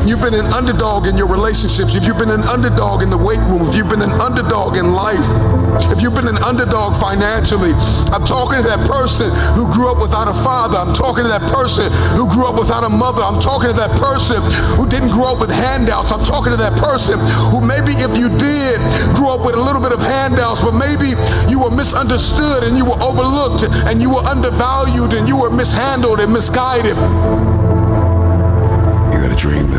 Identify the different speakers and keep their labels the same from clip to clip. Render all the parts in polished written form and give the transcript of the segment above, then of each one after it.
Speaker 1: you've been an underdog in your relationships, if you've been an underdog in the weight room, if you've been an underdog in life, if you've been an underdog financially, I'm talking to that person who grew up without a father. I'm talking to that person who grew up without a mother. I'm talking to that person who didn't grow up with handouts. I'm talking to that person who maybe if you did grow up with a little bit of handouts, but maybe you were misunderstood and you were overlooked and you were undervalued and you were mishandled and misguided.
Speaker 2: You got a dream to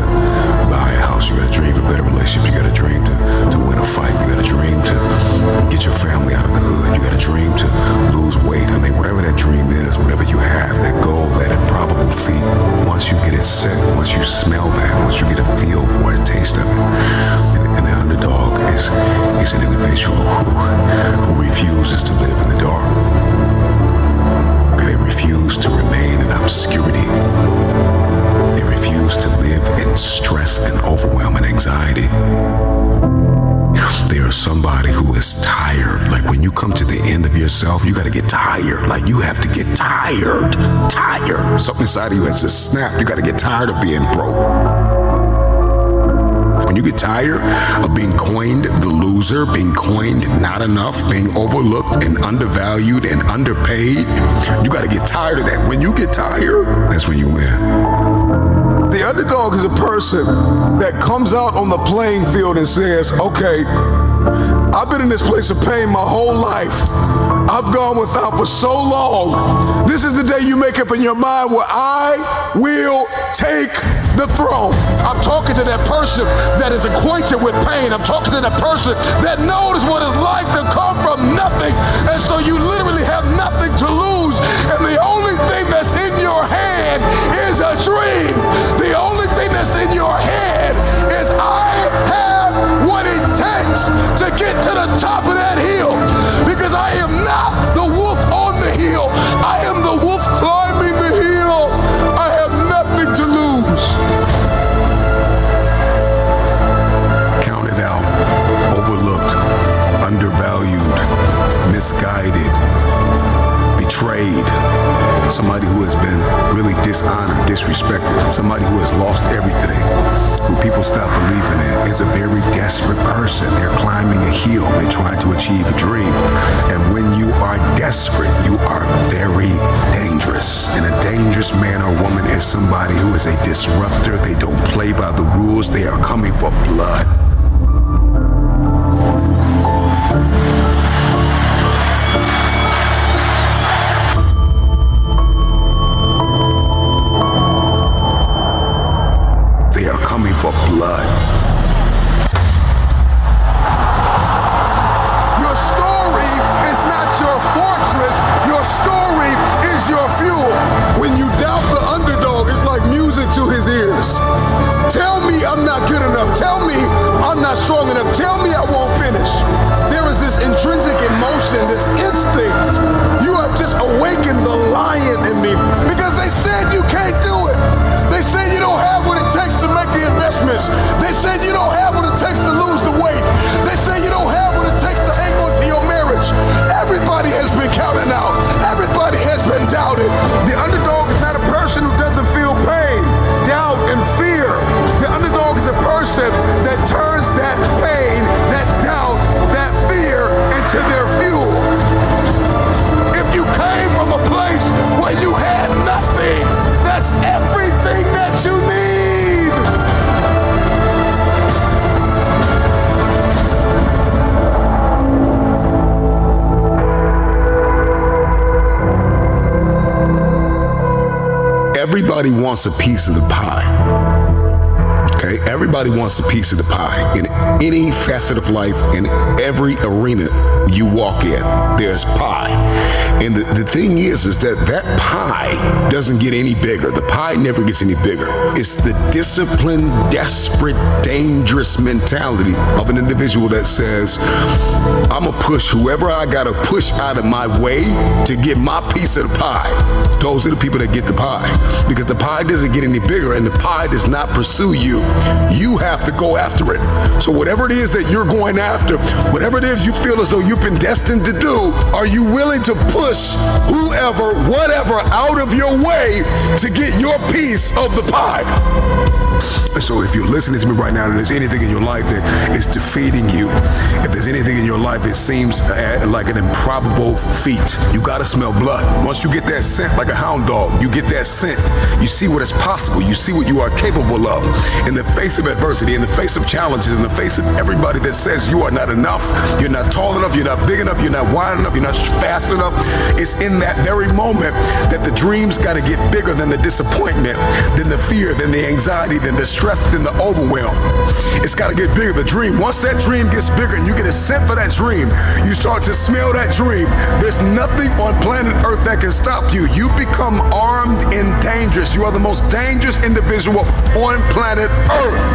Speaker 2: buy a house. You got a dream for better relationships. You got a dream to win a fight. You got a dream to get your family out of the hood. You got a dream to lose weight. I mean, whatever that dream is, whatever you have, that goal, that improbable feat, once you get it set, once you smell that, once you get a feel for it, a taste of it, and the underdog is an individual who refuses to live in the dark. They refuse to remain in obscurity. They refuse to live in stress and overwhelm and anxiety. They are somebody who is tired. Like when you come to the end of yourself, you gotta get tired. Like you have to get tired. Tired. Something inside of you has to snap. You gotta get tired of being broke. When you get tired of being coined the loser, being coined not enough, being overlooked and undervalued and underpaid, you gotta get tired of that. When you get tired, that's when you win.
Speaker 1: The underdog is a person that comes out on the playing field and says, okay, I've been in this place of pain my whole life. I've gone without for so long. This is the day you make up in your mind where I will take the throne. I'm talking to that person that is acquainted with pain. I'm talking to that person that knows what it's like to come from nothing. And so you literally have nothing to lose. And the only thing that's in your hand is a dream. The only thing that's in your head is I have what it takes to get to the top of that hill. Because I am not the wolf on the hill. I am the wolf climbing the hill. I have nothing to lose.
Speaker 2: Counted out, overlooked, undervalued, misguided, betrayed. Somebody who has been really dishonored, disrespected. Somebody who has lost everything, who people stop believing in, is a very desperate person. They're climbing a hill. They're trying to achieve a dream. And when you are desperate, you are very dangerous. And a dangerous man or woman is somebody who is a disruptor. They don't play by the rules. They are coming for blood. For blood.
Speaker 1: Your story is not your fortress. Your story is your fuel. When you doubt the underdog, it's like music to his ears. Tell me I'm not good enough. Tell me I'm not strong enough. Tell me I won't finish. There is this intrinsic emotion, this instinct. You have just awakened the lion in me because they said you can't do it. They said you don't have what it takes to make the investments. They said you don't have what it takes to lose the weight. They say you don't have what it takes to hang on to your marriage. Everybody has been counted out. Everybody has been doubted. The underdog is not a person who doesn't feel pain, doubt, and fear. The underdog is a person that turns that pain, that doubt, that fear into their fuel. If you came from a place where you had nothing, that's everything that you need.
Speaker 2: Everybody wants a piece of the pie. Okay, everybody wants a piece of the pie. In any facet of life, in every arena you walk in, there's pie. And the thing is that pie doesn't get any bigger. The pie never gets any bigger. It's the disciplined, desperate, dangerous mentality of an individual that says, I'm gonna push whoever I gotta push out of my way to get my piece of the pie. Those are the people that get the pie. Because the pie doesn't get any bigger and the pie does not pursue you. You have to go after it. So whatever it is that you're going after, whatever it is you feel as though you've been destined to do, are you willing to push whoever, whatever out of your way to get your piece of the pie? So if you're listening to me right now and there's anything in your life that is defeating you, if there's anything in your life that seems like an improbable feat, you gotta smell blood. Once you get that scent like a hound dog, you get that scent, you see what is possible, you see what you are capable of. In the face of adversity, in the face of challenges, in the face of everybody that says you are not enough, you're not tall enough, you're not big enough, you're not wide enough, you're not fast enough, it's in that very moment that the dreams gotta get bigger than the disappointment, than the fear, than the anxiety, than the stress, than the overwhelm. It's got to get bigger, the dream. Once that dream gets bigger and you get a scent for that dream, you start to smell that dream. There's nothing on planet Earth that can stop you. You become armed and dangerous. You are the most dangerous individual on planet Earth.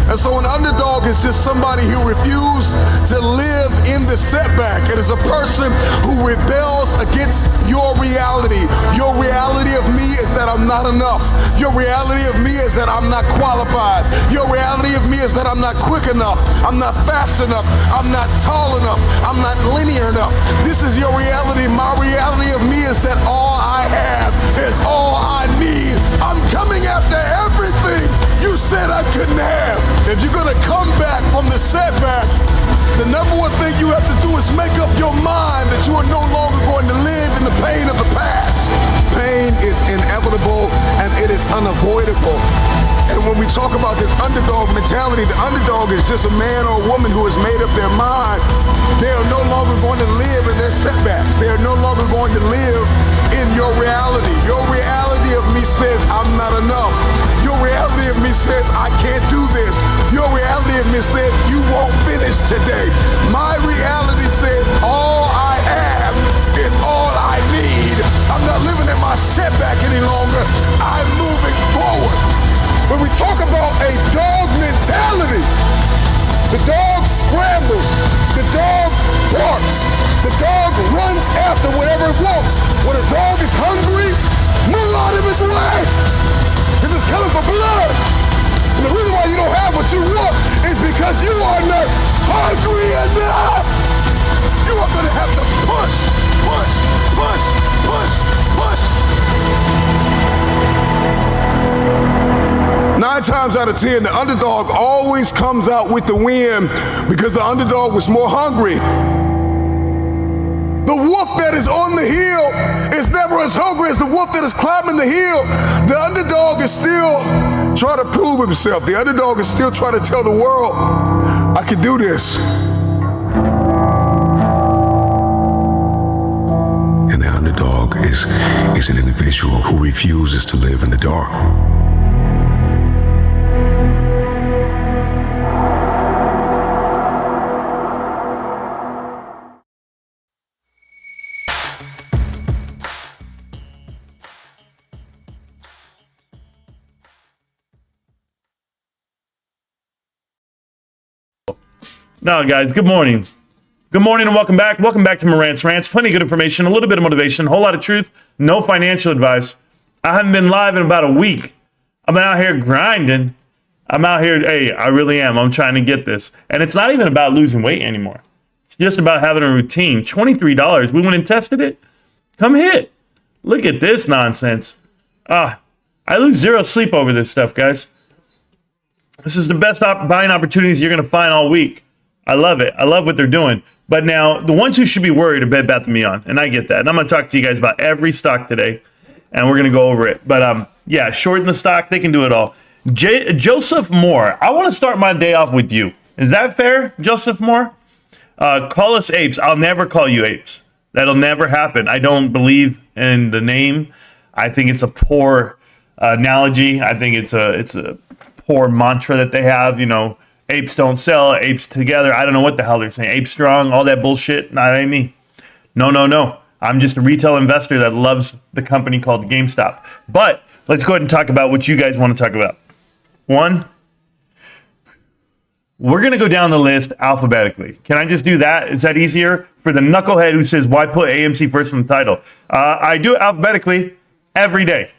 Speaker 1: And so an underdog is just somebody who refused to live in the setback. It is a person who rebels against your reality. Your reality of me is that I'm not enough. Your reality of me is that I'm not qualified. Your reality of me is that I'm not quick enough. I'm not fast enough. I'm not tall enough. I'm not linear enough. This is your reality. My reality of me is that all I have is all I need. I'm coming after everything you said I couldn't have. If you're gonna come back from the setback, the number one thing you have to do is make up your mind that you are no longer going to live in the pain of the past. Pain is inevitable and it is unavoidable. And when we talk about this underdog mentality, the underdog is just a man or a woman who has made up their mind. They are no longer going to live in their setbacks. They are no longer going to live in your reality. Your reality of me says I'm not enough. Your reality of me says I can't do this. Your reality of me says you won't finish today. My reality says all I have is all I need. I'm not living in my setback any longer. I'm moving forward. When we talk about a dog mentality, the dog scrambles, the dog barks, the dog runs after whatever it wants. When a dog is hungry, move out of his way, because it's coming for blood. And the reason why you don't have what you want is because you are not hungry enough. You are gonna have to push, push, push, push, push. 9 times out of 10, the underdog always comes out with the win because the underdog was more hungry. The wolf that is on the hill is never as hungry as the wolf that is climbing the hill. The underdog is still trying to prove himself. The underdog is still trying to tell the world, I can do this.
Speaker 2: And the underdog is an individual who refuses to live in the dark.
Speaker 3: Now, guys, good morning. Good morning and welcome back. Welcome back to Marantz Rantz. Plenty of good information, a little bit of motivation, a whole lot of truth, no financial advice. I haven't been live in about a week. I'm out here grinding. I'm out here, hey, I really am. I'm trying to get this. And it's not even about losing weight anymore. It's just about having a routine. $23. We went and tested it. Come hit. Look at this nonsense. I lose zero sleep over this stuff, guys. This is the best buying opportunities you're going to find all week. I love it. I love what they're doing. But now, the ones who should be worried are Bed Bath & Beyond, and I get that. And I'm going to talk to you guys about every stock today, and we're going to go over it. But yeah, shorting the stock, they can do it all. Joseph Moore, I want to start my day off with you. Is that fair, Joseph Moore? Call us apes. I'll never call you apes. That'll never happen. I don't believe in the name. I think it's a poor analogy. I think it's a poor mantra that they have, you know. Apes don't sell, apes together. I don't know what the hell they're saying. Ape strong, all that bullshit. Not ain't me. No. I'm just a retail investor that loves the company called GameStop. But let's go ahead and talk about what you guys want to talk about. One, we're going to go down the list alphabetically. Can I just do that? Is that easier? For the knucklehead who says, why put AMC first in the title? I do it alphabetically every day.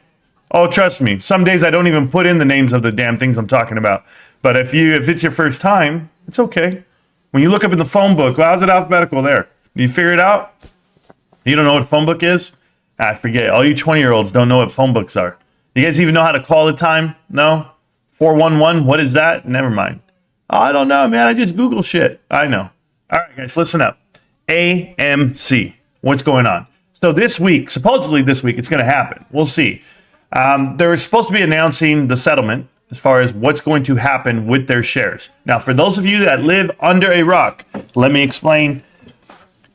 Speaker 3: Oh, trust me. Some days I don't even put in the names of the damn things I'm talking about. But if it's your first time, it's okay. When you look up in the phone book, well, how's it alphabetical there? Do you figure it out? You don't know what phone book is? I forget. All you 20-year-olds don't know what phone books are. You guys even know how to call the time? No? 411? What is that? Never mind. Oh, I don't know, man. I just Google shit. I know. All right, guys, listen up. AMC. What's going on? So this week, supposedly this week, it's going to happen. We'll see. They're supposed to be announcing the settlement as far as what's going to happen with their shares. Now, for those of you that live under a rock, let me explain.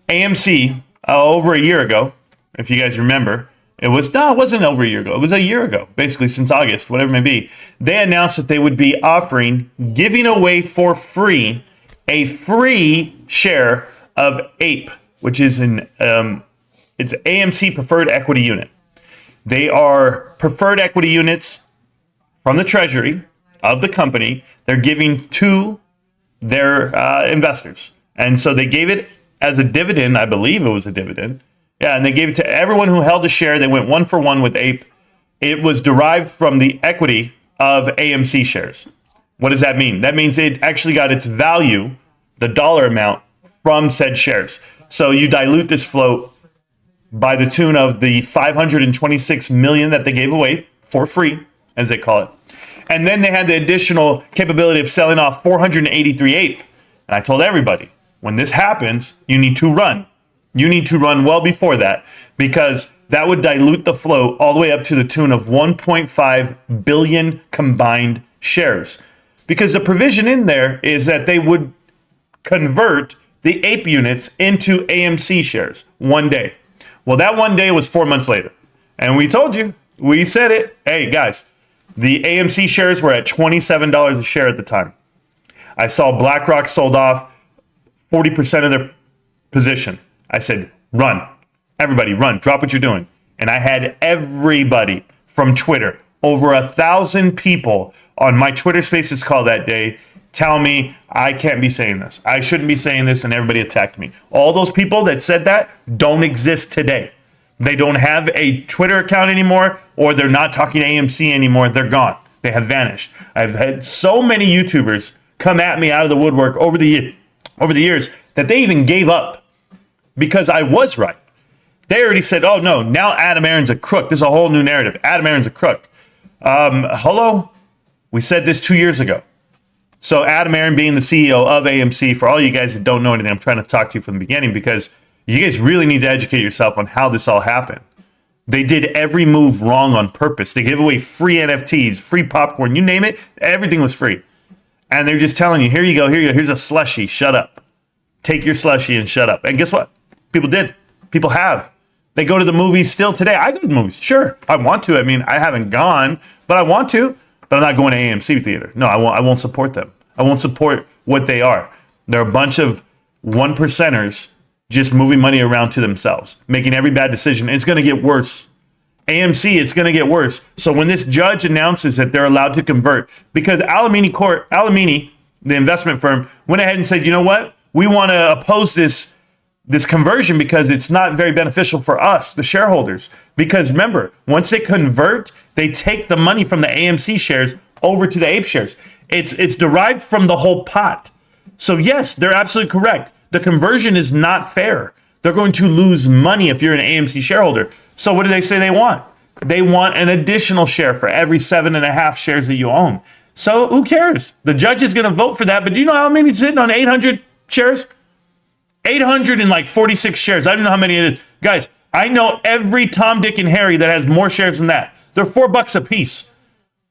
Speaker 3: AMC, over a year ago, if you guys remember, it wasn't over a year ago. It was a year ago, basically since August, whatever it may be. They announced that they would be giving away for free, a free share of APE, which is it's AMC Preferred Equity Unit. They are preferred equity units from the treasury of the company. They're giving to their investors. And so they gave it as a dividend. I believe it was a dividend. Yeah, and they gave it to everyone who held a share. They went 1-for-1 with APE. It was derived from the equity of AMC shares. What does that mean? That means it actually got its value, the dollar amount, from said shares. So you dilute this float by the tune of the $526 million that they gave away for free, as they call it. And then they had the additional capability of selling off 483 APE. And I told everybody, when this happens, you need to run. You need to run well before that, because that would dilute the float all the way up to the tune of 1.5 billion combined shares. Because the provision in there is that they would convert the APE units into AMC shares one day. Well, that one day was 4 months later. And we told you, we said it. Hey, guys, the AMC shares were at $27 a share at the time. I saw BlackRock sold off 40% of their position. I said, run. Everybody, run. Drop what you're doing. And I had everybody from Twitter, over 1,000 people on my Twitter Spaces call that day, tell me I can't be saying this. I shouldn't be saying this, and everybody attacked me. All those people that said that don't exist today. They don't have a Twitter account anymore, or they're not talking to AMC anymore. They're gone. They have vanished. I've had so many YouTubers come at me out of the woodwork over the years that they even gave up because I was right. They already said, oh, no, now Adam Aaron's a crook. This is a whole new narrative. Adam Aaron's a crook. Hello? We said this 2 years ago. So Adam Aaron being the CEO of AMC, for all you guys that don't know anything, I'm trying to talk to you from the beginning because you guys really need to educate yourself on how this all happened. They did every move wrong on purpose. They gave away free NFTs, free popcorn, you name it, everything was free. And they're just telling you, here you go, here's a slushie, shut up. Take your slushie and shut up. And guess what? People did. People have. They go to the movies still today. I go to the movies, sure. I want to. I mean, I haven't gone, but I want to. But I'm not going to AMC theater. No, I won't support them. I won't support what they are. They're a bunch of 1%ers just moving money around to themselves, making every bad decision. It's going to get worse. AMC, it's going to get worse. So when this judge announces that they're allowed to convert, because Alamini, the investment firm, went ahead and said, you know what? We want to oppose this conversion because it's not very beneficial for us, the shareholders. Because remember, once they convert, they take the money from the AMC shares over to the APE shares. It's derived from the whole pot. So yes, they're absolutely correct. The conversion is not fair. They're going to lose money if you're an AMC shareholder. So what do they say they want? They want an additional share for every 7.5 shares that you own. So who cares? The judge is going to vote for that. But do you know how many is sitting on 800 shares? 846 shares. I don't know how many it is. Guys, I know every Tom, Dick, and Harry that has more shares than that. They're $4 a piece.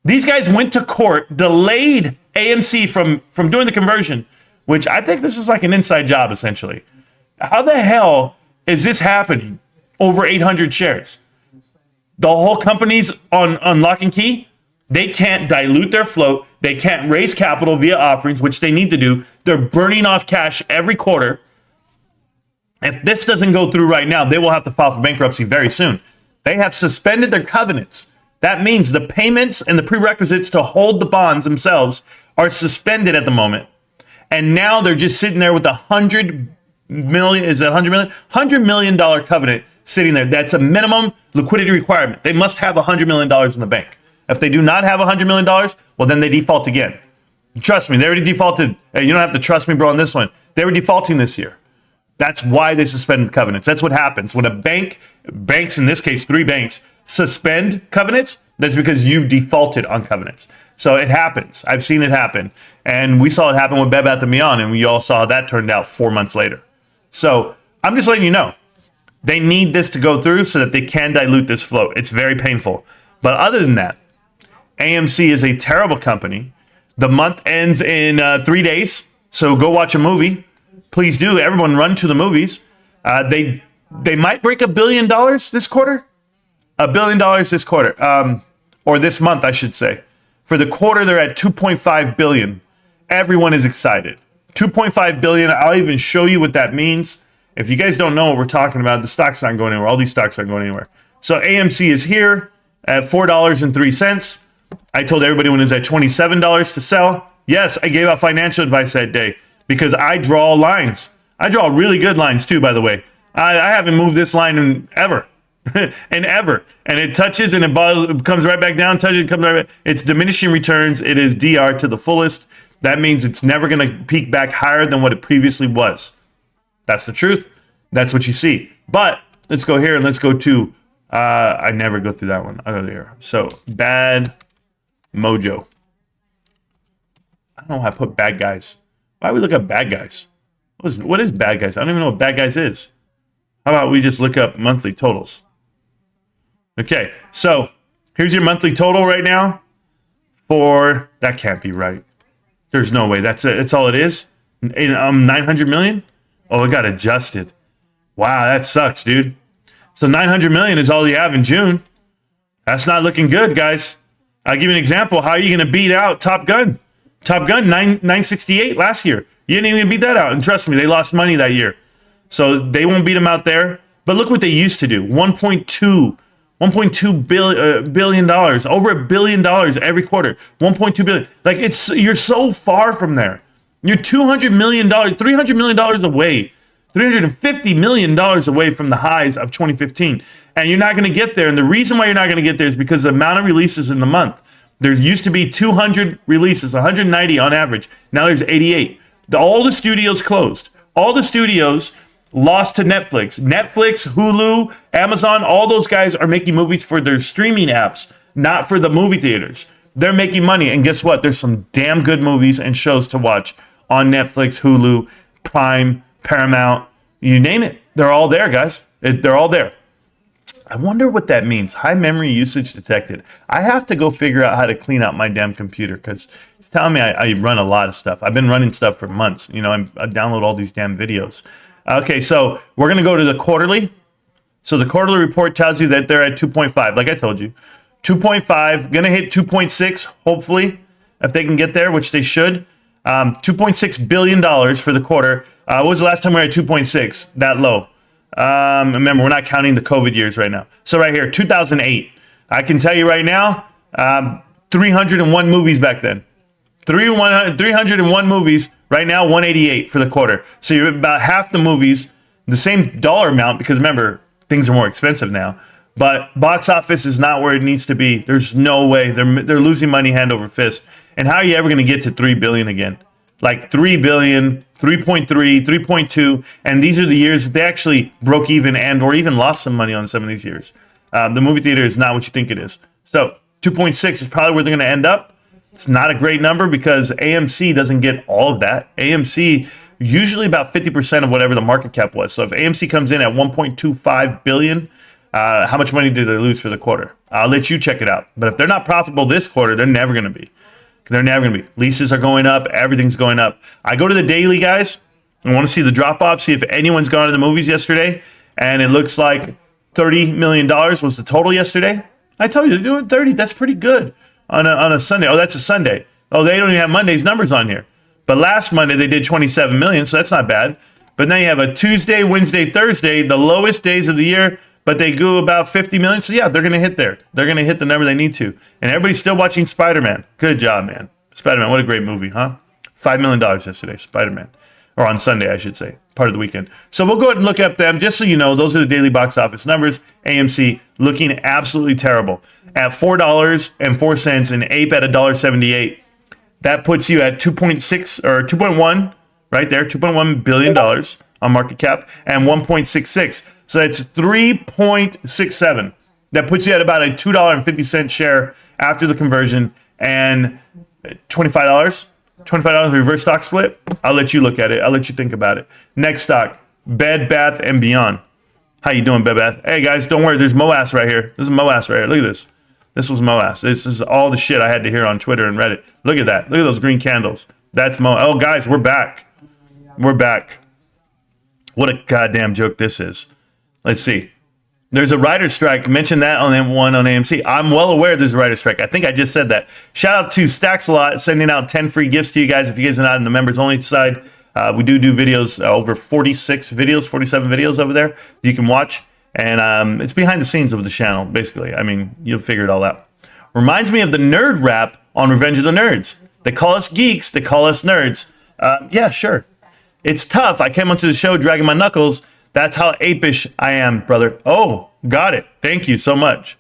Speaker 3: These guys went to court, delayed AMC from doing the conversion, which I think this is like an inside job, essentially. How the hell is this happening over 800 shares? The whole company's on lock and key. They can't dilute their float. They can't raise capital via offerings, which they need to do. They're burning off cash every quarter. If this doesn't go through right now, they will have to file for bankruptcy very soon. They have suspended their covenants. That means the payments and the prerequisites to hold the bonds themselves are suspended at the moment. And now they're just sitting there with $100 million, is that $100 million? $100 million covenant sitting there. That's a minimum liquidity requirement. They must have $100 million in the bank. If they do not have $100 million, well, then they default again. Trust me, they already defaulted. You don't have to trust me, bro, on this one. They were defaulting this year. That's why they suspended covenants. That's what happens. When a banks, in this case, 3 banks, suspend covenants, that's because you defaulted on covenants. So it happens. I've seen it happen. And we saw it happen with Bed Bath & Beyond, and we all saw how that turned out 4 months later. So I'm just letting you know. They need this to go through so that they can dilute this float. It's very painful. But other than that, AMC is a terrible company. The month ends in 3 days, so go watch a movie. Please do. Everyone run to the movies. They might break $1 billion this quarter. $1 billion this quarter, or this month, I should say. For the quarter, they're at 2.5 billion. Everyone is excited. 2.5 billion. I'll even show you what that means. If you guys don't know what we're talking about, the stock's not going anywhere. All these stocks aren't going anywhere. So AMC is here at $4.03. I told everybody when it was at $27 to sell. Yes, I gave out financial advice that day because I draw lines. I draw really good lines too, by the way. I haven't moved this line in ever. And ever. And it touches and it comes right back down, touches and comes right back. It's diminishing returns. It is DR to the fullest. That means it's never going to peak back higher than what it previously was. That's the truth. That's what you see. But let's go here and let's go to, I never go through that one. I'll go here. So bad mojo. I don't know how I put bad guys. Why do we look up bad guys? What is bad guys? I don't even know what bad guys is. How about we just look up monthly totals? Okay, so here's your monthly total right now for, that can't be right. There's no way. That's it. That's all it is? 900 million? Oh, it got adjusted. Wow, that sucks, dude. So 900 million is all you have in June. That's not looking good, guys. I'll give you an example. How are you going to beat out Top Gun? Top Gun, 968 last year. You didn't even beat that out. And trust me, they lost money that year. So they won't beat them out there. But look what they used to do. $1.2 billion, over $1 billion every quarter. 1.2 billion. Like you're so far from there. You're $200 million, $300 million away, $350 million away from the highs of 2015. And you're not going to get there. And the reason why you're not going to get there is because the amount of releases in the month. There used to be 200 releases, 190 on average. Now there's 88. All the studios closed. All the studios lost to Netflix. Netflix, Hulu, Amazon, all those guys are making movies for their streaming apps, not for the movie theaters. They're making money. And guess what? There's some damn good movies and shows to watch on Netflix, Hulu, Prime, Paramount, you name it. They're all there, guys. They're all there. I wonder what that means. High memory usage detected. I have to go figure out how to clean out my damn computer because it's telling me I run a lot of stuff. I've been running stuff for months. You know, I download all these damn videos. Okay, so we're going to go to the quarterly. So the quarterly report tells you that they're at 2.5, like I told you. 2.5, going to hit 2.6, hopefully, if they can get there, which they should. $2.6 billion for the quarter. What was the last time we were at 2.6? That low. Remember, we're not counting the COVID years right now. So right here, 2008. I can tell you right now, 301 movies back then. 301 movies. Right now, 188 for the quarter. So you're about half the movies, the same dollar amount, because remember, things are more expensive now. But box office is not where it needs to be. There's no way. They're losing money hand over fist. And how are you ever going to get to 3 billion again? Like 3 billion, 3.3, 3.2. And these are the years that they actually broke even and or even lost some money on some of these years. The movie theater is not what you think it is. So 2.6 is probably where they're going to end up. It's not a great number because AMC doesn't get all of that. AMC, usually about 50% of whatever the market cap was. So if AMC comes in at 1.25 billion, how much money did they lose for the quarter? I'll let you check it out. But if they're not profitable this quarter, they're never going to be. They're never going to be. Leases are going up. Everything's going up. I go to the daily, guys. I want to see the drop-off, see if anyone's gone to the movies yesterday. And it looks like $30 million was the total yesterday. I told you, they're doing 30. That's pretty good on a Sunday. Oh, that's a Sunday. Oh, they don't even have Monday's numbers on here. But last Monday, they did 27 million, so that's not bad. But now you have a Tuesday, Wednesday, Thursday, the lowest days of the year, but they grew about 50 million. So yeah, they're going to hit there. They're going to hit the number they need to. And everybody's still watching Spider-Man. Good job, man. Spider-Man, what a great movie, huh? $5 million yesterday, Spider-Man. or on Sunday, I should say, part of the weekend. So we'll go ahead and look up them. Just so you know, those are the daily box office numbers. AMC looking absolutely terrible at $4.04 and Ape at $1.78. That puts you at 2.6 or 2.1 right there, $2.1 billion on market cap and 1.66. So that's 3.67. That puts you at about a $2.50 share after the conversion and $25. $25 reverse stock split. I'll let you look at it. I'll let you think about it. Next stock, Bed Bath & Beyond. How you doing, Bed Bath? Hey guys, don't worry. There's Moass right here. This is Moass right here. Look at this. This was Moass. This is all the shit I had to hear on Twitter and Reddit. Look at that. Look at those green candles. That's Oh, guys, we're back. We're back. What a goddamn joke this is. Let's see. There's a writer's strike. Mentioned that on AMC. I'm well aware there's a writer's strike. I think I just said that. Shout out to Stacks a Lot, sending out 10 free gifts to you guys. If you guys are not in the members only side, we do videos, over 47 videos over there you can watch. And it's behind the scenes of the channel, basically. I mean, you'll figure it all out. Reminds me of the nerd rap on Revenge of the Nerds. They call us geeks. They call us nerds. Yeah, sure. It's tough. I came onto the show dragging my knuckles. That's how apish I am, brother. Oh, got it. Thank you so much.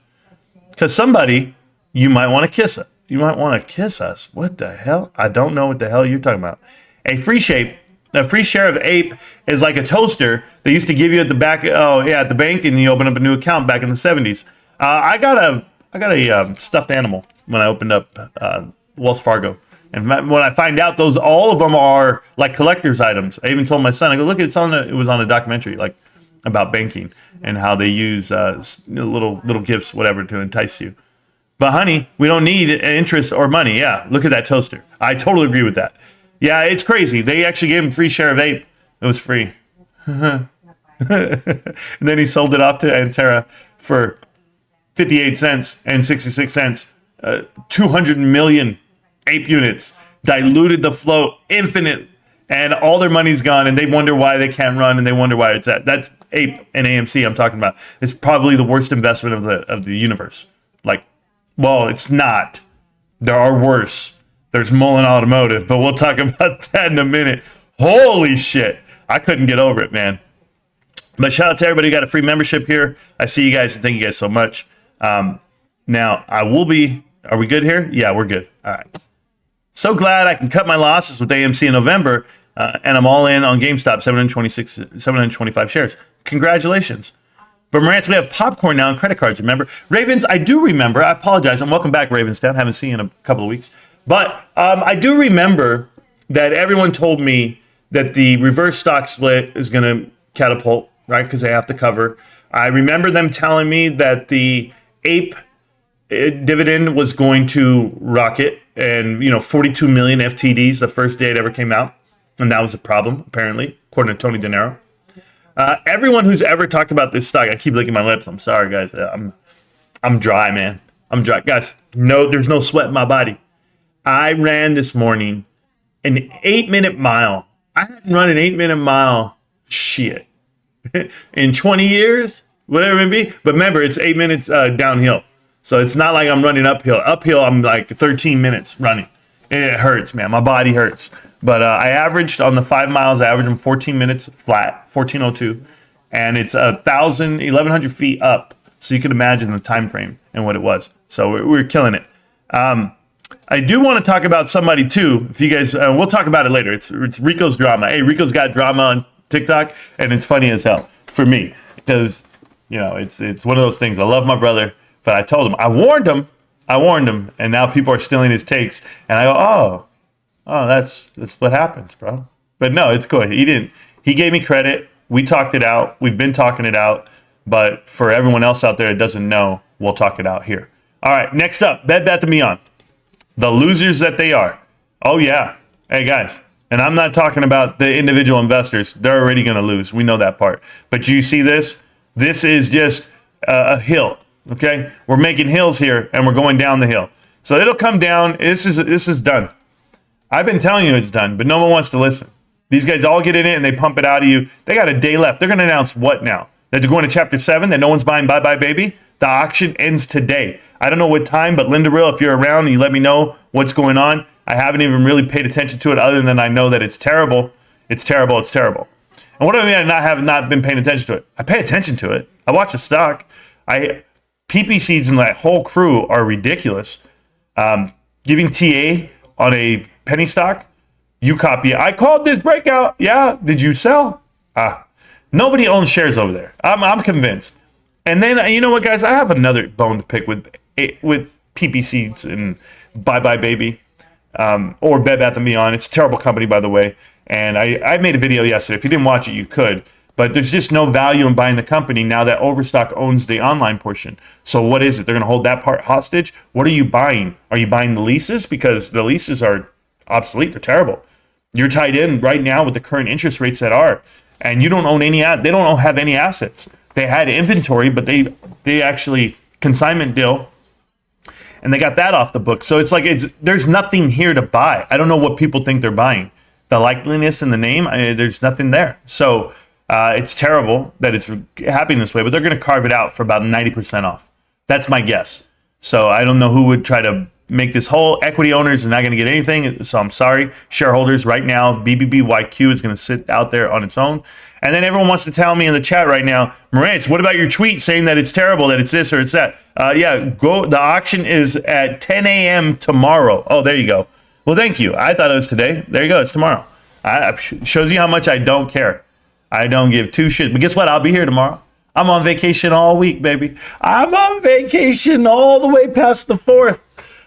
Speaker 3: Because somebody, you might want to kiss it. You might want to kiss us. What the hell? I don't know what the hell you're talking about. A free share of Ape is like a toaster they used to give you at the back. Oh yeah, at the bank, and you open up a new account back in the 70s. I got a stuffed animal when I opened up Wells Fargo. And when I find out all of them are like collector's items, I even told my son, I go, look, it was on a documentary like about banking and how they use little gifts, whatever, to entice you. But honey, we don't need interest or money. Yeah, look at that toaster. I totally agree with that. Yeah, it's crazy. They actually gave him free share of Ape. It was free. And then he sold it off to Antera for 58 cents and 66 cents. 200 million Ape units, diluted the float infinite, and all their money's gone, and they wonder why they can't run, and they wonder why it's at. That's Ape and AMC I'm talking about. It's probably the worst investment of the universe. Like, well, it's not. There are worse. There's Mullen Automotive, but we'll talk about that in a minute. Holy shit. I couldn't get over it, man. But shout out to everybody who got a free membership here. I see you guys, and thank you guys so much. Now, I will be... Are we good here? Yeah, we're good. All right. So glad I can cut my losses with AMC in November, and I'm all in on GameStop, 725 shares. Congratulations. But Marantz, we have popcorn now and credit cards, remember? Ravens, I do remember. I apologize. And welcome back, Ravensdown. Haven't seen you in a couple of weeks. But I do remember that everyone told me that the reverse stock split is going to catapult, right? Because they have to cover. I remember them telling me that the Ape dividend was going to rocket, and 42 million FTDs the first day it ever came out, and that was a problem apparently, according to Tony De Niro. Everyone who's ever talked about this stock, I keep licking my lips. I'm sorry, guys. I'm dry, man. I'm dry, guys. No, there's no sweat in my body. I ran this morning an 8-minute mile. I hadn't run an 8-minute mile, shit, in 20 years, whatever it may be. But remember, it's 8 minutes downhill. So it's not like I'm running uphill. Uphill, I'm like 13 minutes running. It hurts, man. My body hurts. But I averaged on the 5 miles, I averaged 14 minutes flat, 14:02. And it's 1,100 feet up. So you can imagine the time frame and what it was. So we're killing it. I do want to talk about somebody too. If you guys, we'll talk about it later. It's Rico's drama. Hey, Rico's got drama on TikTok, and it's funny as hell for me because it's one of those things. I love my brother. But I told him, I warned him, and now people are stealing his takes. And I go, oh, that's what happens, bro. But no, it's good. He didn't. He gave me credit. We talked it out. We've been talking it out. But for everyone else out there that doesn't know, we'll talk it out here. All right, next up, Bed Bath & Beyond. The losers that they are. Oh, yeah. Hey, guys. And I'm not talking about the individual investors. They're already going to lose. We know that part. But do you see this? This is just a hill. Okay, we're making hills here, and we're going down the hill. So it'll come down. This is done. I've been telling you it's done, but no one wants to listen. These guys all get in it, and they pump it out of you. They got a day left. They're going to announce what now? That they're going to Chapter 7, that no one's buying Bye Bye Baby? The auction ends today. I don't know what time, but Linda Rill, if you're around and you let me know what's going on. I haven't even really paid attention to it other than I know that it's terrible. It's terrible. It's terrible. And what do I mean I have not been paying attention to it? I pay attention to it. I watch the stock. PP Seeds and that whole crew are ridiculous. Giving TA on a penny stock, you copy. I called this breakout. Yeah. Did you sell? Nobody owns shares over there. I'm convinced. And then, you know what, guys? I have another bone to pick with PP Seeds and Bye Bye Baby, or Bed Bath & Beyond. It's a terrible company, by the way. And I made a video yesterday. If you didn't watch it, you could. But there's just no value in buying the company now that Overstock owns the online portion. So what is it? They're going to hold that part hostage? What are you buying? Are you buying the leases? Because the leases are obsolete. They're terrible. You're tied in right now with the current interest rates that are. And you don't own any. They don't have any assets. They had inventory, but they actually consignment deal, and they got that off the book. So it's like there's nothing here to buy. I don't know what people think they're buying. The likeliness in the name, there's nothing there. So it's terrible that it's happening this way, but they're going to carve it out for about 90% off. That's my guess. So I don't know who would try to make this whole equity owners are not going to get anything. So I'm sorry, shareholders. Right now, BBBYQ is going to sit out there on its own. And then everyone wants to tell me in the chat right now, Marantz, what about your tweet saying that it's terrible, that it's this or it's that? Go. The auction is at 10 a.m. tomorrow. Oh, there you go. Well, thank you. I thought it was today. There you go. It's tomorrow. Shows you how much I don't care. I don't give two shits. But guess what? I'll be here tomorrow. I'm on vacation all week, baby. I'm on vacation all the way past the 4th.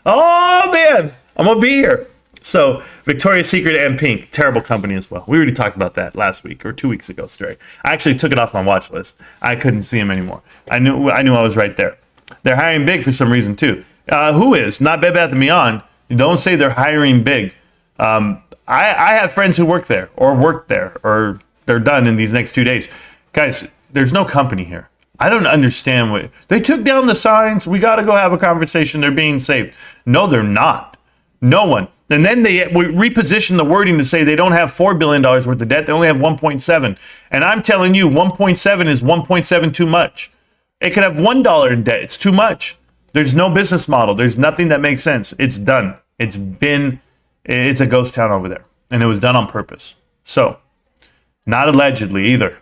Speaker 3: Oh, man. I'm going to be here. So, Victoria's Secret and Pink, terrible company as well. We already talked about that last week or 2 weeks ago straight. I actually took it off my watch list. I couldn't see them anymore. I knew I was right there. They're hiring big for some reason, too. Who is? Not Bed Bath & Beyond. Don't say they're hiring big. I have friends who work there or worked there or they're done in these next 2 days. Guys, there's no company here. I don't understand what they took down the signs. We got to go have a conversation. They're being saved. No, they're not. No one. And then they reposition the wording to say they don't have $4 billion worth of debt. They only have 1.7. And I'm telling you, 1.7 is 1.7 too much. It could have $1 in debt. It's too much. There's no business model. There's nothing that makes sense. It's done. It's a ghost town over there. And it was done on purpose. So, not allegedly either.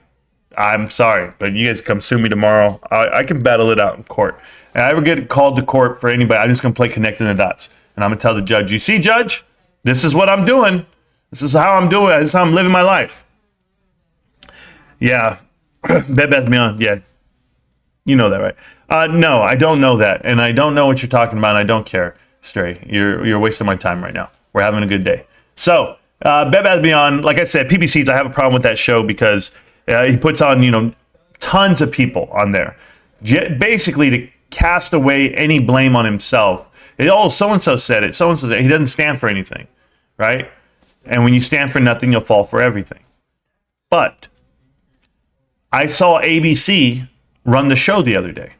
Speaker 3: I'm sorry, but you guys come sue me tomorrow. I can battle it out in court. And I ever get called to court for anybody, I'm just going to play connecting the dots. And I'm going to tell the judge, you see, judge, this is what I'm doing. This is how I'm doing it. This is how I'm living my life. Yeah. Bed Bath & Beyond. Yeah. You know that, right? No, I don't know that. And I don't know what you're talking about. And I don't care, Stray. You're wasting my time right now. We're having a good day. So, Bed Bath & Beyond, like I said, PP Seeds, I have a problem with that show because he puts on, tons of people on there. Basically to cast away any blame on himself. So-and-so said it. So-and-so said it. He doesn't stand for anything, right? And when you stand for nothing, you'll fall for everything. But I saw ABC run the show the other day.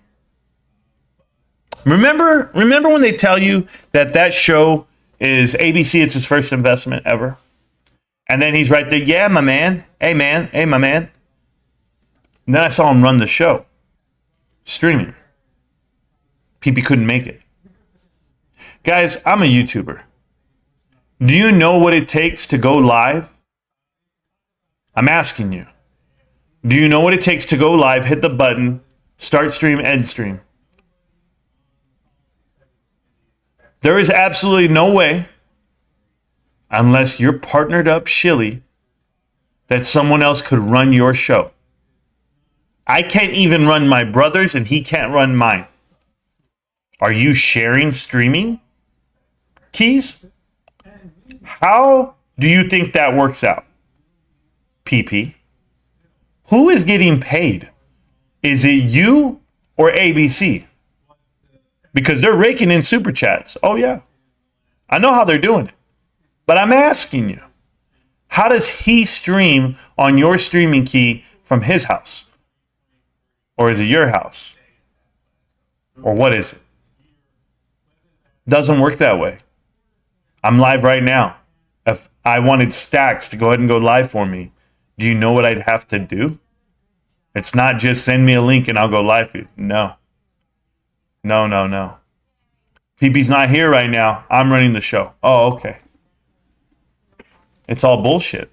Speaker 3: Remember when they tell you that show is ABC, it's his first investment ever? And then he's right there, yeah, my man. Hey, man. Hey, my man. And then I saw him run the show. Streaming. PP couldn't make it. Guys, I'm a YouTuber. Do you know what it takes to go live? I'm asking you. Do you know what it takes to go live, hit the button, start stream, end stream? There is absolutely no way, unless you're partnered up shilly, that someone else could run your show. I can't even run my brother's and he can't run mine. Are you sharing streaming keys? How do you think that works out? PP. Who is getting paid? Is it you or ABC? Because they're raking in super chats. Oh yeah. I know how they're doing it. But I'm asking you, how does he stream on your streaming key from his house? Or is it your house? Or what is it? Doesn't work that way. I'm live right now. If I wanted Stacks to go ahead and go live for me, do you know what I'd have to do? It's not just send me a link and I'll go live for you. No. No. PP's not here right now. I'm running the show. Oh, okay. It's all bullshit.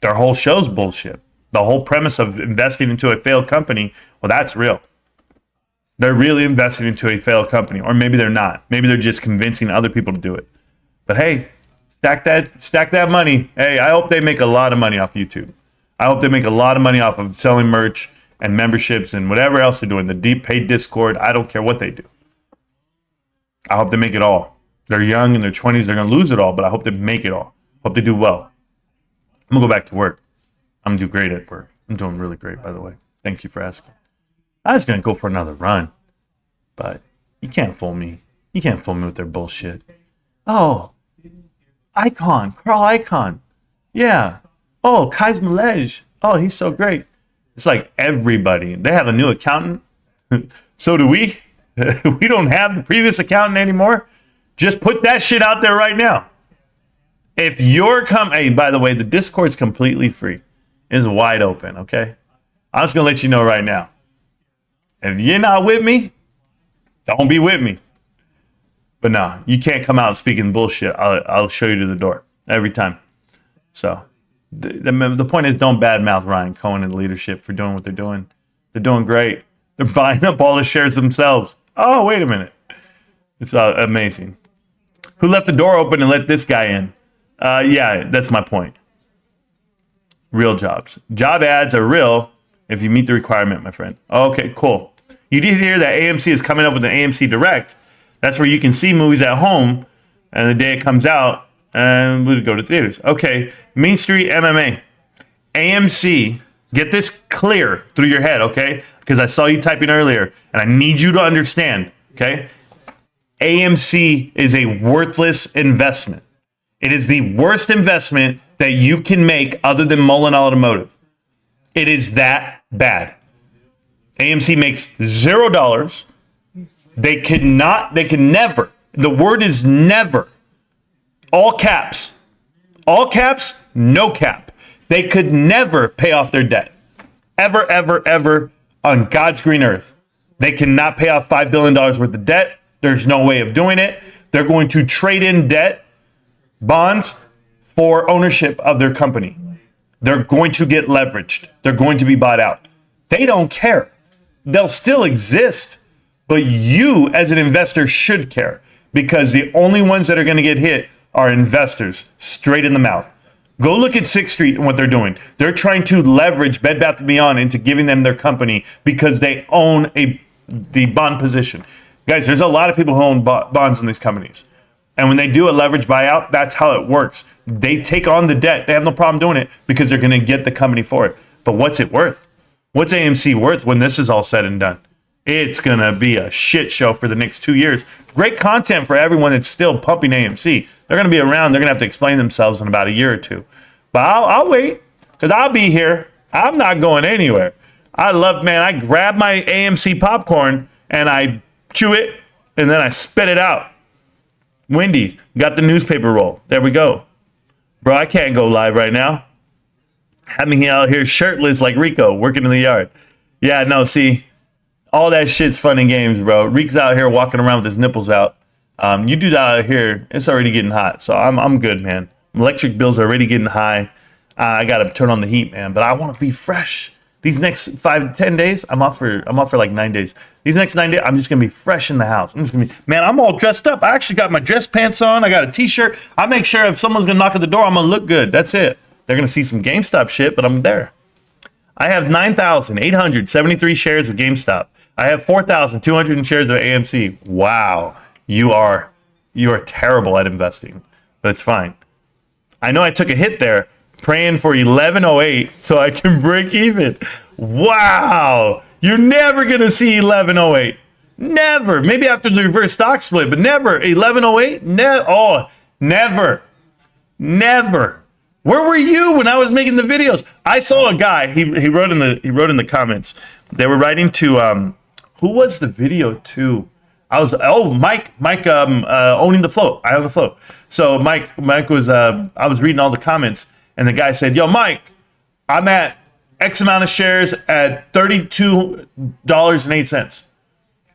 Speaker 3: Their whole show's bullshit. The whole premise of investing into a failed company, well, that's real. They're really investing into a failed company, or maybe they're not. Maybe they're just convincing other people to do it. But hey, stack that money. Hey, I hope they make a lot of money off YouTube. I hope they make a lot of money off of selling merch and memberships and whatever else they're doing. The deep paid Discord. I don't care what they do. I hope they make it all. They're young in their 20s. They're going to lose it all, but I hope they make it all. Hope they do well. I'm going to go back to work. I'm going to do great at work. I'm doing really great, by the way. Thank you for asking. I was going to go for another run, but you can't fool me. You can't fool me with their bullshit. Oh, Carl Icahn. Yeah. Oh, Kai's Malej. Oh, he's so great. It's like everybody. They have a new accountant. So do we. We don't have the previous accountant anymore. Just put that shit out there right now. If you're hey, by the way, the Discord's completely free. It's wide open, okay? I'm just going to let you know right now. If you're not with me, don't be with me. But no, you can't come out speaking bullshit. I'll show you to the door every time. So the point is, don't badmouth Ryan Cohen and leadership for doing what they're doing. They're doing great. They're buying up all the shares themselves. Oh, wait a minute. It's amazing. Who left the door open and let this guy in? Yeah, that's my point. Real jobs. Job ads are real if you meet the requirement, my friend. Okay, cool. You did hear that AMC is coming up with an AMC Direct. That's where you can see movies at home, and the day it comes out, and we'll go to theaters. Okay, Main Street MMA. AMC, get this clear through your head, okay? Because I saw you typing earlier, and I need you to understand, okay? AMC is a worthless investment. It is the worst investment that you can make other than Mullen Automotive. It is that bad. AMC makes $0. They can never, the word is never, all caps, no cap. They could never pay off their debt. Ever, ever, ever on God's green earth. They cannot pay off $5 billion worth of debt. There's no way of doing it. They're going to trade in debt, bonds, for ownership of their company. They're going to get leveraged. They're going to be bought out. They don't care. They'll still exist, but you as an investor should care, because the only ones that are going to get hit are investors straight in the mouth. Go look at 6th Street and what they're doing. They're trying to leverage Bed Bath & Beyond into giving them their company because they own the bond position. Guys, there's a lot of people who own bonds in these companies. And when they do a leverage buyout, that's how it works. They take on the debt. They have no problem doing it because they're going to get the company for it. But what's it worth? What's AMC worth when this is all said and done? It's going to be a shit show for the next 2 years. Great content for everyone that's still pumping AMC. They're going to be around. They're going to have to explain themselves in about a year or two. But I'll wait, because I'll be here. I'm not going anywhere. I grab my AMC popcorn and I chew it and then I spit it out. Wendy, got the newspaper roll. There we go. Bro, I can't go live right now. Have me out here shirtless like Rico, working in the yard. Yeah, no, see, all that shit's fun and games, bro. Rico's out here walking around with his nipples out. You do that out here, it's already getting hot. So I'm good, man. Electric bills are already getting high. I got to turn on the heat, man. But I want to be fresh. These next 5 to 10 days, I'm off for like 9 days. These next 9 days, I'm just going to be fresh in the house. I'm all dressed up. I actually got my dress pants on. I got a t-shirt. I make sure if someone's going to knock at the door, I'm going to look good. That's it. They're going to see some GameStop shit, but I'm there. I have 9,873 shares of GameStop. I have 4,200 shares of AMC. Wow. You are terrible at investing, but it's fine. I know I took a hit there, praying for 1108 so I can break even. Wow. You're never going to see 1108. Never. Maybe after the reverse stock split, but never. 1108? Never. Never. Where were you when I was making the videos? I saw a guy, he wrote in the comments. They were writing to who was the video to? Mike owning the float. I own the float. So Mike was I was reading all the comments, and the guy said, "Yo, Mike, I'm at X amount of shares at $32.08.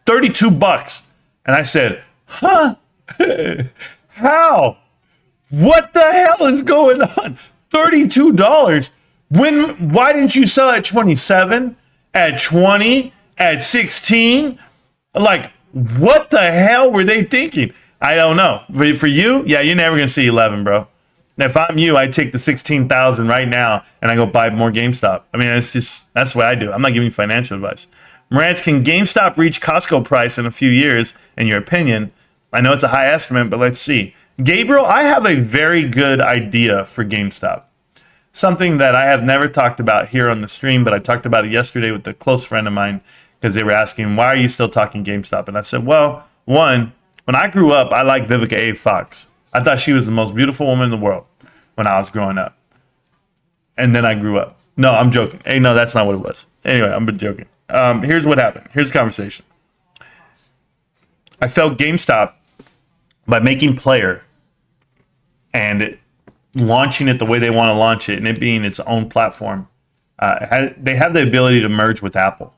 Speaker 3: $32." And I said, "Huh? How? What the hell is going on? $32? Why didn't you sell at 27, at 20, at 16? Like, what the hell were they thinking? I don't know. For you, yeah, you're never going to see 11, bro. And if I'm you, I take the 16,000 right now and I go buy more GameStop. I mean, that's what I do. I'm not giving you financial advice. Marantz, can GameStop reach Costco price in a few years, in your opinion? I know it's a high estimate, but let's see. Gabriel, I have a very good idea for GameStop. Something that I have never talked about here on the stream, but I talked about it yesterday with a close friend of mine because they were asking, why are you still talking GameStop? And I said, well, one, when I grew up, I liked Vivica A. Fox. I thought she was the most beautiful woman in the world when I was growing up. And then I grew up. No, I'm joking. Hey, no, that's not what it was. Anyway, I'm joking. Here's what happened. Here's the conversation. I felt GameStop, by making Player and launching it the way they want to launch it and it being its own platform, they have the ability to merge with Apple.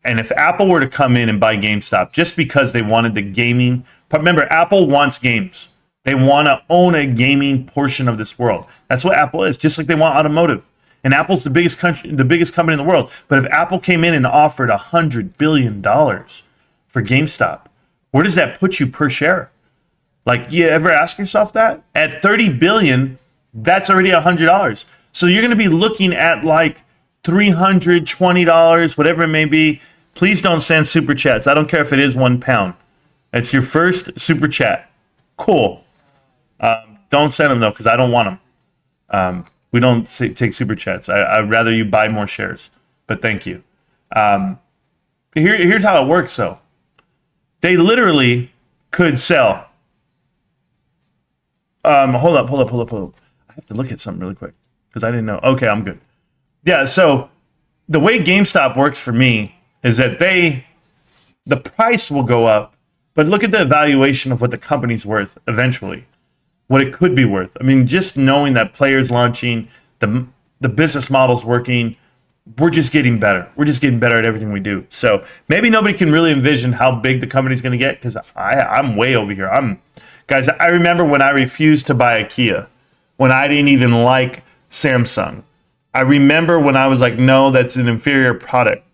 Speaker 3: And if Apple were to come in and buy GameStop just because they wanted the gaming, remember, Apple wants games. They want to own a gaming portion of this world. That's what Apple is, just like they want automotive. And Apple's the biggest company in the world. But if Apple came in and offered $100 billion for GameStop, where does that put you per share? Like, you ever ask yourself that? At $30 billion, that's already $100. So you're going to be looking at like $320, whatever it may be. Please don't send super chats. I don't care if it is £1. It's your first super chat. Cool. Don't send them though, because I don't want them. We don't take super chats. I'd rather you buy more shares. But thank you. Here's how it works though. They literally could sell. Hold up. I have to look at something really quick because I didn't know. Okay, I'm good. Yeah, so the way GameStop works for me is that the price will go up, but look at the evaluation of what the company's worth eventually, what it could be worth. I mean, just knowing that Player's launching, the business model's working, we're just getting better. We're just getting better at everything we do. So maybe nobody can really envision how big the company's going to get because I'm way over here. Guys, I remember when I refused to buy a Kia, when I didn't even like Samsung. I remember when I was like, no, that's an inferior product.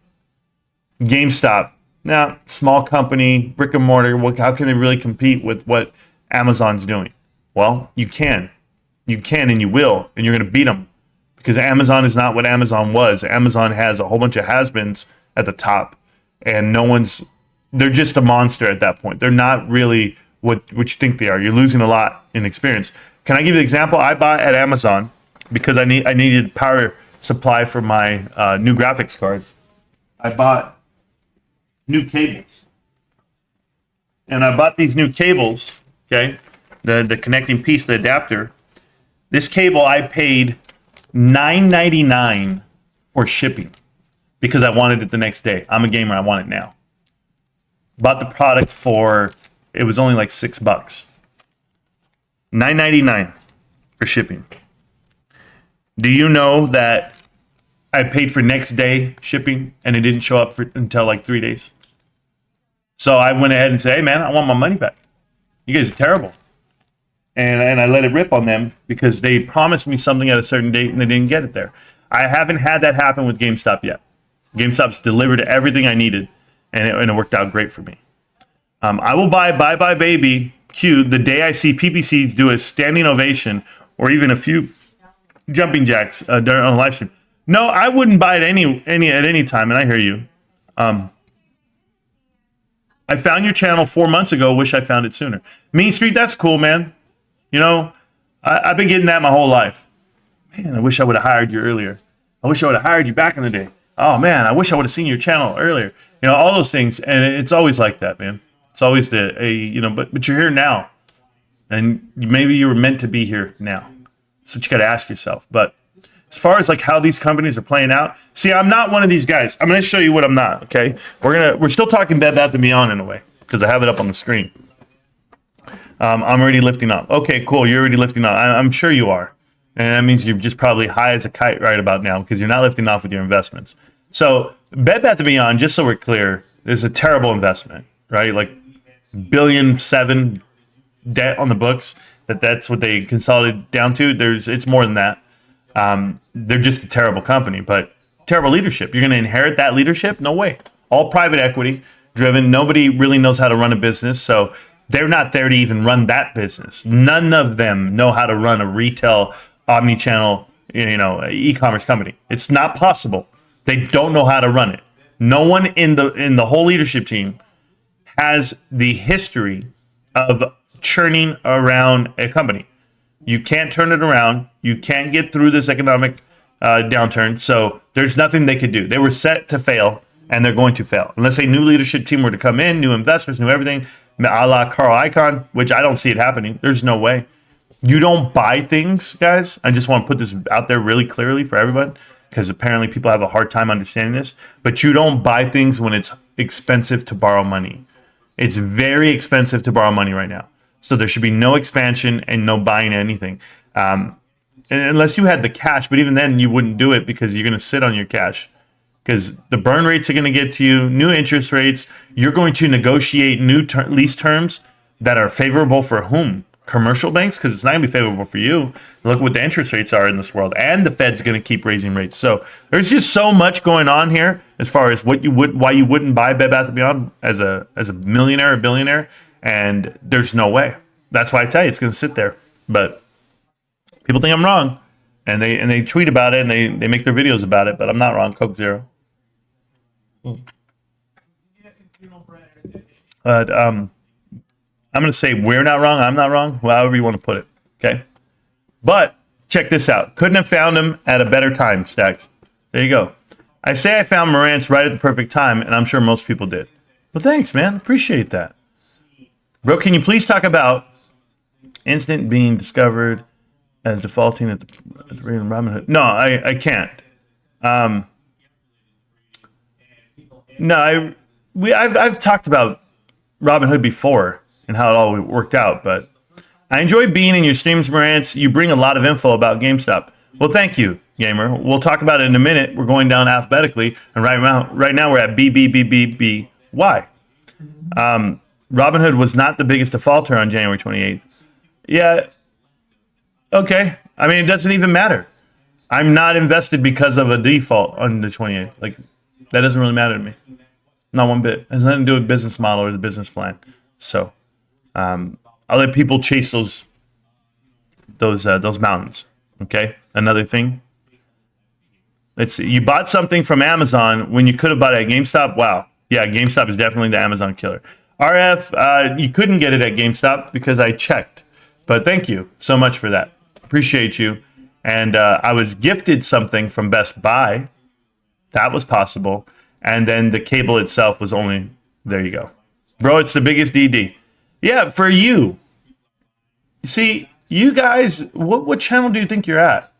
Speaker 3: GameStop, now small company, brick and mortar, how can they really compete with what Amazon's doing? Well, you can and you will, and you're going to beat them because Amazon is not what Amazon was. Amazon has a whole bunch of has-beens at the top, and they're just a monster at that point. They're not really what you think they are. You're losing a lot in experience. Can I give you an example? I bought at Amazon because I needed power supply for my new graphics card. I bought new cables. And I bought these new cables, okay? The connecting piece, the adapter. This cable I paid $9.99 for shipping because I wanted it the next day. I'm a gamer, I want it now. Bought the product it was only like $6. $9.99 for shipping. Do you know that I paid for next day shipping and it didn't show up until like 3 days? So I went ahead and said, hey man, I want my money back. You guys are terrible. And I let it rip on them because they promised me something at a certain date and they didn't get it there. I haven't had that happen with GameStop yet. GameStop's delivered everything I needed and it worked out great for me. I will buy Bye Bye Baby Q the day I see PPCs do a standing ovation or even a few jumping jacks during on a live stream. No, I wouldn't buy it at any time, and I hear you. I found your channel 4 months ago. Wish I found it sooner. Mean Street, that's cool, man. You know, I've been getting that my whole life. Man, I wish I would have hired you earlier. I wish I would have hired you back in the day. Oh man, I wish I would have seen your channel earlier. You know, all those things, and it's always like that, man. It's always but you're here now, and maybe you were meant to be here now. That's what you got to ask yourself. But as far as like how these companies are playing out, see, I'm not one of these guys. I'm going to show you what I'm not. Okay, we're still talking Bed Bath & Beyond in a way because I have it up on the screen. I'm already lifting up. Okay, cool. You're already lifting up. I'm sure you are, and that means you're just probably high as a kite right about now because you're not lifting off with your investments. So Bed Bath & Beyond, just so we're clear, is a terrible investment, right? Like $1.7 billion debt on the books. That's what they consolidated down to. It's more than that. They're just a terrible company, but terrible leadership. You're going to inherit that leadership? No way. All private equity driven. Nobody really knows how to run a business. So they're not there to even run that business. None of them know how to run a retail, omni-channel, e-commerce company. It's not possible. They don't know how to run it. No one in the whole leadership team has the history of churning around a company. You can't turn it around. You can't get through this economic downturn. So there's nothing they could do. They were set to fail, and they're going to fail. Unless a new leadership team were to come in, new investors, new everything, a la Carl Icahn, which I don't see it happening. There's no way. You don't buy things, guys. I just want to put this out there really clearly for everyone, because apparently people have a hard time understanding this. But you don't buy things when it's expensive to borrow money. It's very expensive to borrow money right now. So there should be no expansion and no buying anything. Unless you had the cash, but even then you wouldn't do it because you're going to sit on your cash. Because the burn rates are going to get to you, new interest rates. You're going to negotiate new lease terms that are favorable for whom? Commercial banks? Because it's not going to be favorable for you. Look what the interest rates are in this world. And the Fed's going to keep raising rates. So there's just so much going on here as far as why you wouldn't buy Bed Bath & Beyond as a millionaire or billionaire. And there's no way. That's why I tell you it's going to sit there. But people think I'm wrong. And they tweet about it and they make their videos about it. But I'm not wrong. Coke Zero. But I'm going to say we're not wrong. I'm not wrong. However you want to put it. Okay. But check this out. Couldn't have found him at a better time, Stacks. There you go. I say I found Marantz right at the perfect time, and I'm sure most people did. Well, thanks, man. Appreciate that. Bro, can you please talk about instant being discovered as defaulting at the rate of Robinhood? No, I can't. No, I've talked about Robinhood before and how it all worked out, but I enjoy being in your streams, Marantz. You bring a lot of info about GameStop. Well, thank you, gamer. We'll talk about it in a minute. We're going down alphabetically, and right now we're at BBBYQ. Robinhood was not the biggest defaulter on January 28th. Yeah, okay. I mean, it doesn't even matter. I'm not invested because of a default on the 28th. Like, that doesn't really matter to me. Not one bit. It has nothing to do with business model or the business plan. So, I'll let people chase those mountains. Okay. Another thing. Let's see. You bought something from Amazon when you could have bought it at GameStop. Wow. Yeah, GameStop is definitely the Amazon killer. RF, you couldn't get it at GameStop because I checked. But thank you so much for that. Appreciate you. And I was gifted something from Best Buy. That was possible. And then the cable itself was only, there you go. Bro, it's the biggest DD. Yeah, for you. See, you guys, what channel do you think you're at?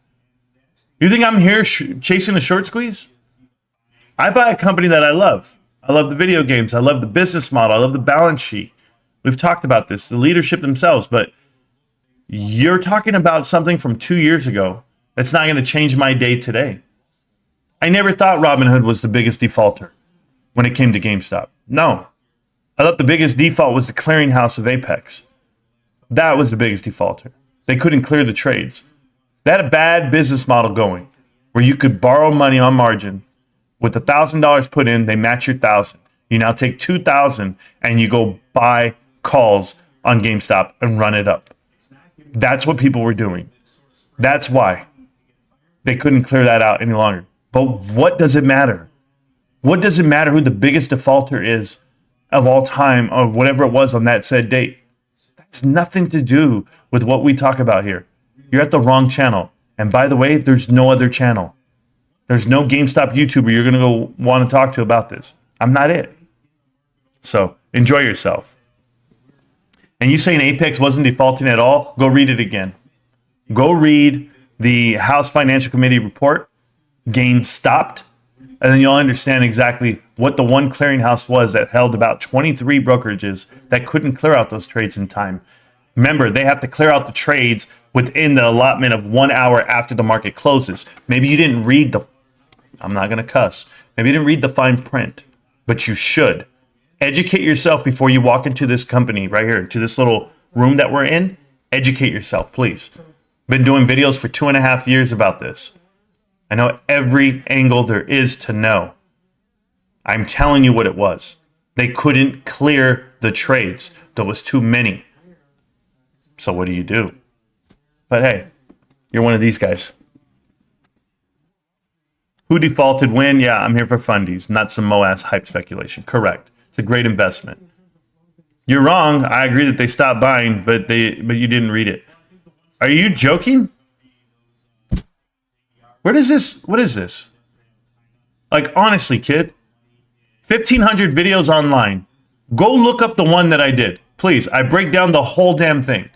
Speaker 3: You think I'm here chasing a short squeeze? I buy a company that I love. I love the video games. I love the business model. I love the balance sheet. We've talked about this, the leadership themselves, but you're talking about something from 2 years ago that's not going to change my day today. I never thought Robinhood was the biggest defaulter when it came to GameStop. No. I thought the biggest default was the clearinghouse of Apex. That was the biggest defaulter. They couldn't clear the trades. They had a bad business model going where you could borrow money on margin. With $1,000 put in, they match your 1,000. You now take 2,000 and you go buy calls on GameStop and run it up. That's what people were doing. That's why they couldn't clear that out any longer. But what does it matter? What does it matter who the biggest defaulter is of all time or whatever it was on that said date? That's nothing to do with what we talk about here. You're at the wrong channel. And by the way, there's no other channel. There's no GameStop YouTuber you're going to go want to talk to about this. I'm not it. So enjoy yourself. And you saying Apex wasn't defaulting at all? Go read it again. Go read the House Financial Committee report, GameStop, and then you'll understand exactly what the one clearinghouse was that held about 23 brokerages that couldn't clear out those trades in time. Remember, they have to clear out the trades within the allotment of 1 hour after the market closes. Maybe you didn't read I'm not going to cuss. Maybe you didn't read the fine print, but you should. Educate yourself before you walk into this company right here, to this little room that we're in. Educate yourself, please. Been doing videos for 2.5 years about this. I know every angle there is to know. I'm telling you what it was. They couldn't clear the trades. There was too many. So what do? But hey, you're one of these guys. Who defaulted when? Yeah, I'm here for fundies, not some Moass hype speculation. Correct. It's a great investment. You're wrong. I agree that they stopped buying, but you didn't read it. Are you joking? What is this? Like, honestly, kid. 1,500 videos online. Go look up the one that I did. Please, I break down the whole damn thing.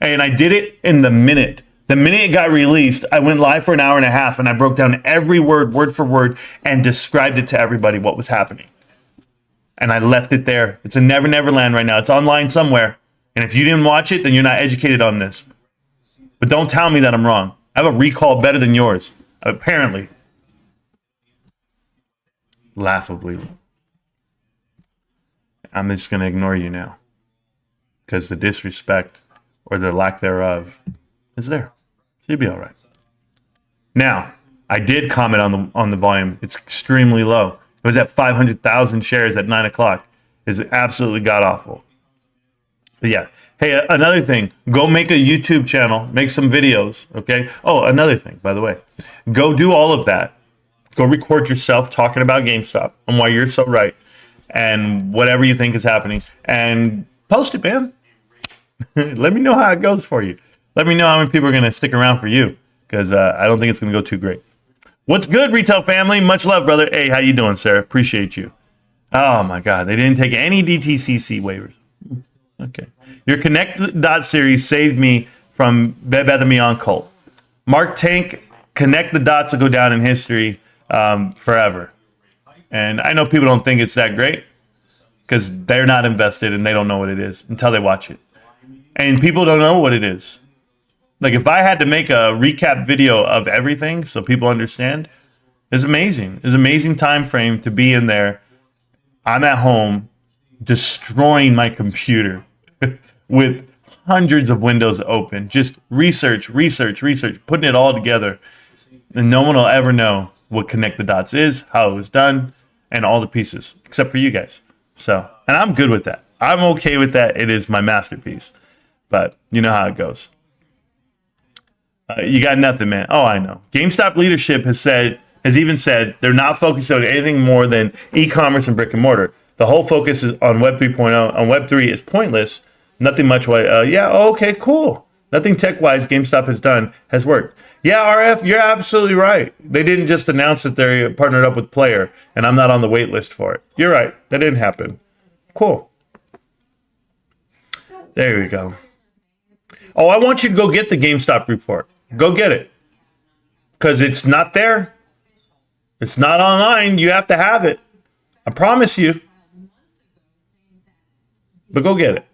Speaker 3: And I did it in the minute. The minute it got released, I went live for an hour and a half, and I broke down every word for word, and described it to everybody what was happening. And I left it there. It's in Never Never Land right now. It's online somewhere. And if you didn't watch it, then you're not educated on this. But don't tell me that I'm wrong. I have a recall better than yours, apparently. Laughably. I'm just going to ignore you now. Because the disrespect, or the lack thereof, is there. You'll be all right. Now, I did comment on the volume. It's extremely low. It was at 500,000 shares at 9 o'clock. It's absolutely god-awful. But yeah. Hey, another thing. Go make a YouTube channel. Make some videos, okay? Oh, another thing, by the way. Go do all of that. Go record yourself talking about GameStop and why you're so right. And whatever you think is happening. And post it, man. Let me know how it goes for you. Let me know how many people are going to stick around for you. Because I don't think it's going to go too great. What's good, retail family? Much love, brother. Hey, how you doing, sir? Appreciate you. Oh, my God. They didn't take any DTCC waivers. Okay. Your Connect Dot series saved me from Bed Bath & Beyond cult. Mark Tank, Connect the Dots will go down in history forever. And I know people don't think it's that great because they're not invested and they don't know what it is until they watch it. And people don't know what it is. Like, if I had to make a recap video of everything so people understand, it's amazing. It's an amazing time frame to be in there. I'm at home destroying my computer with hundreds of windows open. Just research, putting it all together. And no one will ever know what Connect the Dots is, how it was done, and all the pieces, except for you guys. So, and I'm good with that. I'm okay with that. It is my masterpiece. But you know how it goes. You got nothing, man. Oh, I know. GameStop leadership has even said they're not focused on anything more than e-commerce and brick and mortar. The whole focus is on Web 3.0. On Web 3 is pointless. Nothing much. Okay, cool. Nothing tech-wise GameStop has done has worked. Yeah, RF, you're absolutely right. They didn't just announce that they partnered up with Player, and I'm not on the wait list for it. You're right. That didn't happen. Cool. There we go. Oh, I want you to go get the GameStop report. Go get it. Because it's not there. It's not online. You have to have it. I promise you. But go get it.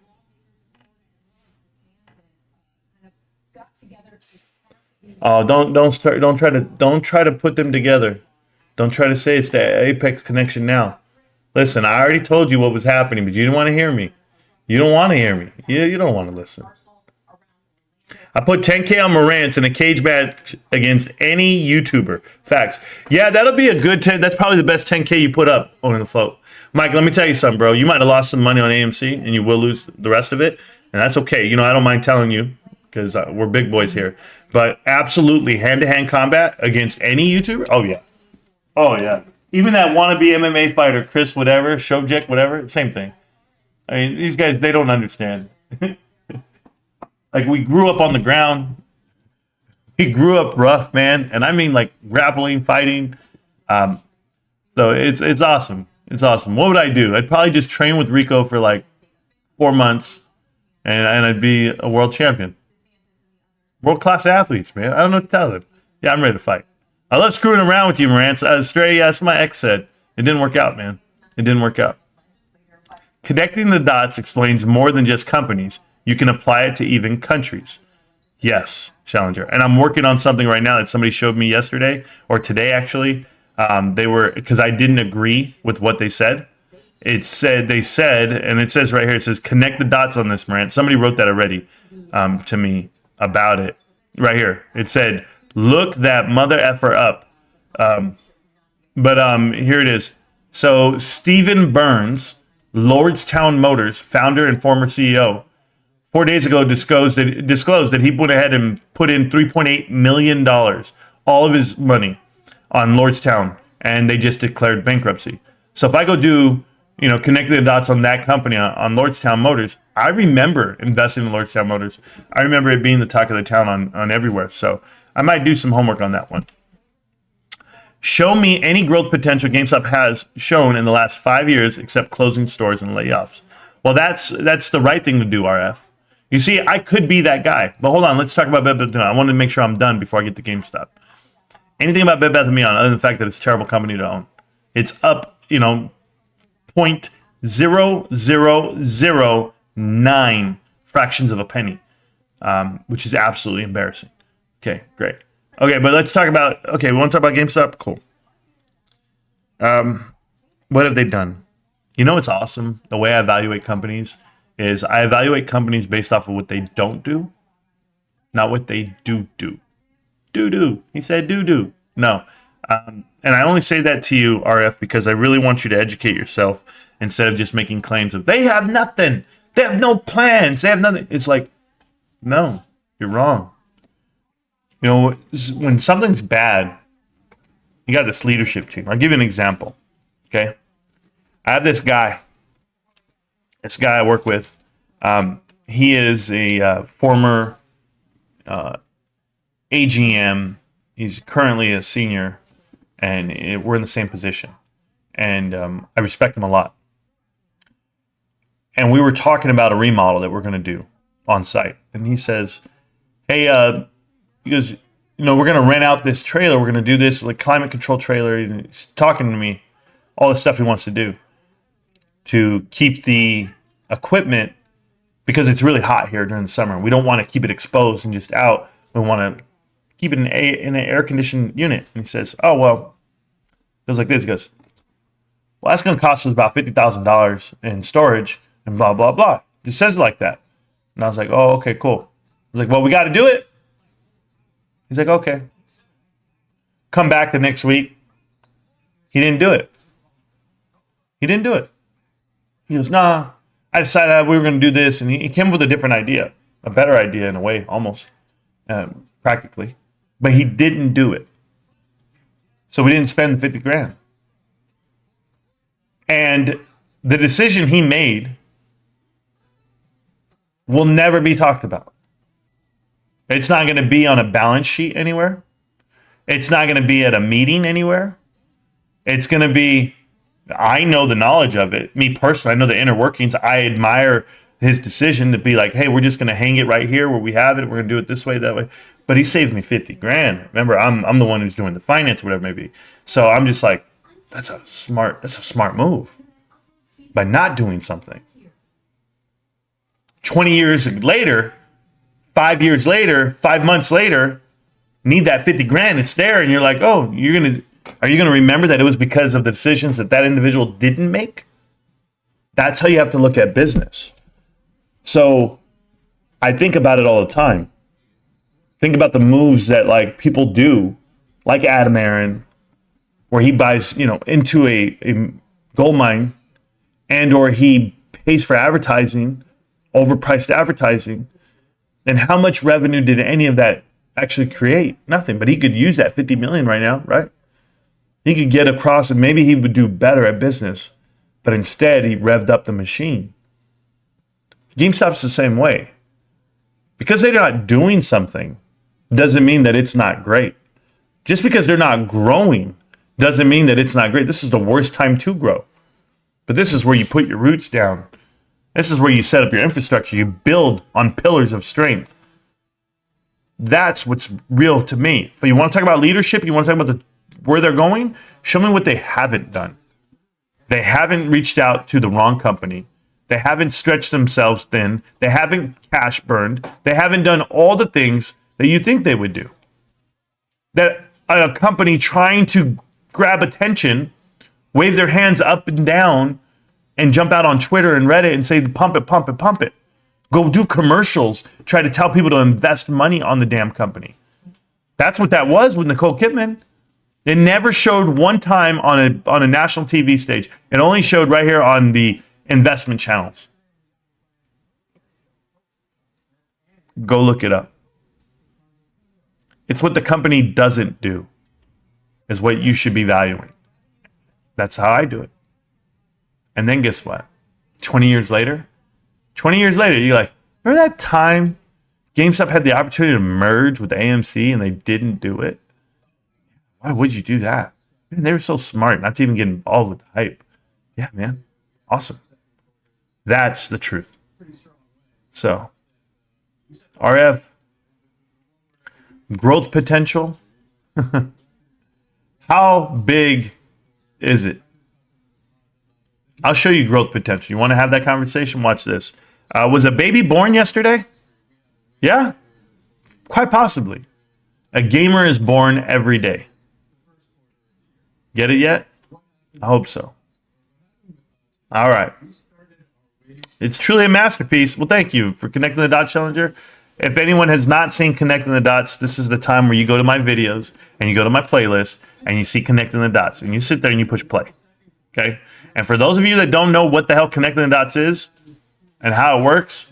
Speaker 3: Oh, don't try to put them together. Don't try to say it's the Apex connection now. Listen, I already told you what was happening, but you didn't want to hear me. You don't want to hear me. You don't want to listen. I put 10K on Marantz in a cage match against any YouTuber. Facts. Yeah, that'll be a good 10. That's probably the best 10K you put up on the float. Mike, let me tell you something, bro. You might have lost some money on AMC, and you will lose the rest of it. And that's okay. You know, I don't mind telling you because we're big boys here. But absolutely, hand-to-hand combat against any YouTuber? Oh, yeah. Oh, yeah. Even that wannabe MMA fighter, Chris whatever, Shojek whatever, same thing. I mean, these guys, they don't understand. Like, we grew up on the ground. We grew up rough, man. And I mean, like, grappling, fighting. So it's awesome. It's awesome. What would I do? I'd probably just train with Rico for, like, 4 months. And I'd be a world champion. World-class athletes, man. I don't know what to tell them. Yeah, I'm ready to fight. I love screwing around with you, Marantz. That's what my ex said. It didn't work out, man. It didn't work out. Connecting the dots explains more than just companies. You can apply it to even countries. Yes, Challenger. And I'm working on something right now that somebody showed me yesterday, or today, actually. Because I didn't agree with what they said. They said, and it says right here, it says, connect the dots on this, Marantz. Somebody wrote that already to me about it. right here. It said, "Look that mother effer up." Here it is. So Stephen Burns, Lordstown Motors, founder and former CEO, 4 days ago disclosed that he went ahead and put in $3.8 million, all of his money, on Lordstown, and they just declared bankruptcy. So if I go do, connect the dots on that company, on Lordstown Motors, I remember investing in Lordstown Motors. I remember it being the talk of the town on everywhere. So I might do some homework on that one. Show me any growth potential GameStop has shown in the last 5 years except closing stores and layoffs. Well, that's the right thing to do, RF. You see, I could be that guy. But hold on, let's talk about Bed Bath & Beyond. I want to make sure I'm done before I get to GameStop. Anything about Bed Bath & Beyond other than the fact that it's a terrible company to own. It's up, 0.0009 fractions of a penny, which is absolutely embarrassing. Okay, great. Okay, but let's talk about, we want to talk about GameStop? Cool. What have they done? It's awesome. The way I evaluate companies is I evaluate companies based off of what they don't do, not what they do. Do. He said do. No. And I only say that to you, RF, because I really want you to educate yourself instead of just making claims of, they have nothing. They have no plans. They have nothing. It's like, no, you're wrong. When something's bad, you got this leadership team. I'll give you an example. Okay. I have this guy I work with. He is a former AGM. He's currently a senior, and we're in the same position. And I respect him a lot. And we were talking about a remodel that we're going to do on site. And he says, hey, he goes, we're going to rent out this trailer. We're going to do this like climate control trailer. And he's talking to me, all the stuff he wants to do to keep the equipment, because it's really hot here during the summer. We don't want to keep it exposed and just out. We want to keep it in an air-conditioned unit. And he says, oh, well, it goes like this. He goes, well, that's going to cost us about $50,000 in storage and blah, blah, blah. He says it like that. And I was like, oh, okay, cool. I was like, well, we got to do it. He's like, okay. Come back the next week. He didn't do it. He goes, nah, I decided we were going to do this. And he came up with a different idea, a better idea in a way, almost, practically. But he didn't do it. So we didn't spend the 50 grand. And the decision he made will never be talked about. It's not going to be on a balance sheet anywhere. It's not going to be at a meeting anywhere. It's going to be, I know the knowledge of it. Me personally, I know the inner workings. I admire his decision to be like, hey, we're just going to hang it right here where we have it. We're going to do it this way, that way. But he saved me 50 grand. Remember, I'm the one who's doing the finance, whatever it may be. So I'm just like, that's a smart move by not doing something. 20 years later, 5 years later, 5 months later, need that 50 grand. It's there. And you're like, oh, are you going to remember that it was because of the decisions that individual didn't make? That's how you have to look at business. So I think about it all the time. Think about the moves that like people do, like Adam Aaron, where he buys, into a gold mine, and or he pays for advertising, overpriced advertising. And how much revenue did any of that actually create? Nothing. But he could use that 50 million right now, right? He could get across and maybe he would do better at business. But instead, he revved up the machine. GameStop's the same way. Because they're not doing something doesn't mean that it's not great. Just because they're not growing doesn't mean that it's not great. This is the worst time to grow. But this is where you put your roots down. This is where you set up your infrastructure. You build on pillars of strength. That's what's real to me. But you want to talk about leadership? You want to talk about where they're going? Show me what they haven't done. They haven't reached out to the wrong company. They haven't stretched themselves thin. They haven't cash burned. They haven't done all the things that you think they would do. That a company trying to grab attention, wave their hands up and down, and jump out on Twitter and Reddit and say, pump it, pump it, pump it. Go do commercials, try to tell people to invest money on the damn company. That's what that was with Nicole Kidman. It never showed one time on a national TV stage. It only showed right here on the investment channels. Go look it up. It's what the company doesn't do, is what you should be valuing. That's how I do it. And then guess what? 20 years later, you're like, remember that time GameStop had the opportunity to merge with AMC and they didn't do it? Why would you do that? Man, they were so smart not to even get involved with the hype. Yeah, man. Awesome. That's the truth. So, RF, growth potential. How big is it? I'll show you growth potential. You want to have that conversation? Watch this. Was a baby born yesterday? Yeah, quite possibly. A gamer is born every day. Get it yet? I hope so. All right. It's truly a masterpiece. Well, thank you for connecting the dots, Challenger. If anyone has not seen Connecting the Dots, this is the time where you go to my videos and you go to my playlist and you see Connecting the Dots and you sit there and you push play. Okay? And for those of you that don't know what the hell Connecting the Dots is and how it works,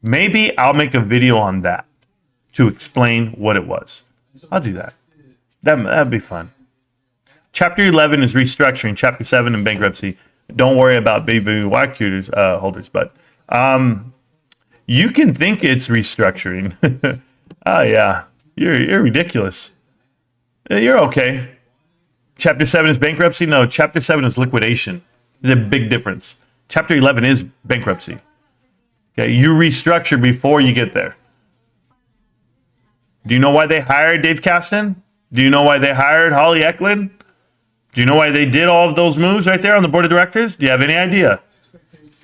Speaker 3: maybe I'll make a video on that to explain what it was. I'll do that. That'd be fun. Chapter 11 is restructuring. Chapter 7 in bankruptcy. Don't worry about BBBYQ holders, but you can think it's restructuring. Oh, yeah. You're ridiculous. You're okay. Chapter 7 is bankruptcy? No, Chapter 7 is liquidation. There's a big difference. Chapter 11 is bankruptcy. Okay, you restructure before you get there. Do you know why they hired Dave Caston? Do you know why they hired Holly Eklund? Do you know why they did all of those moves right there on the board of directors? Do you have any idea?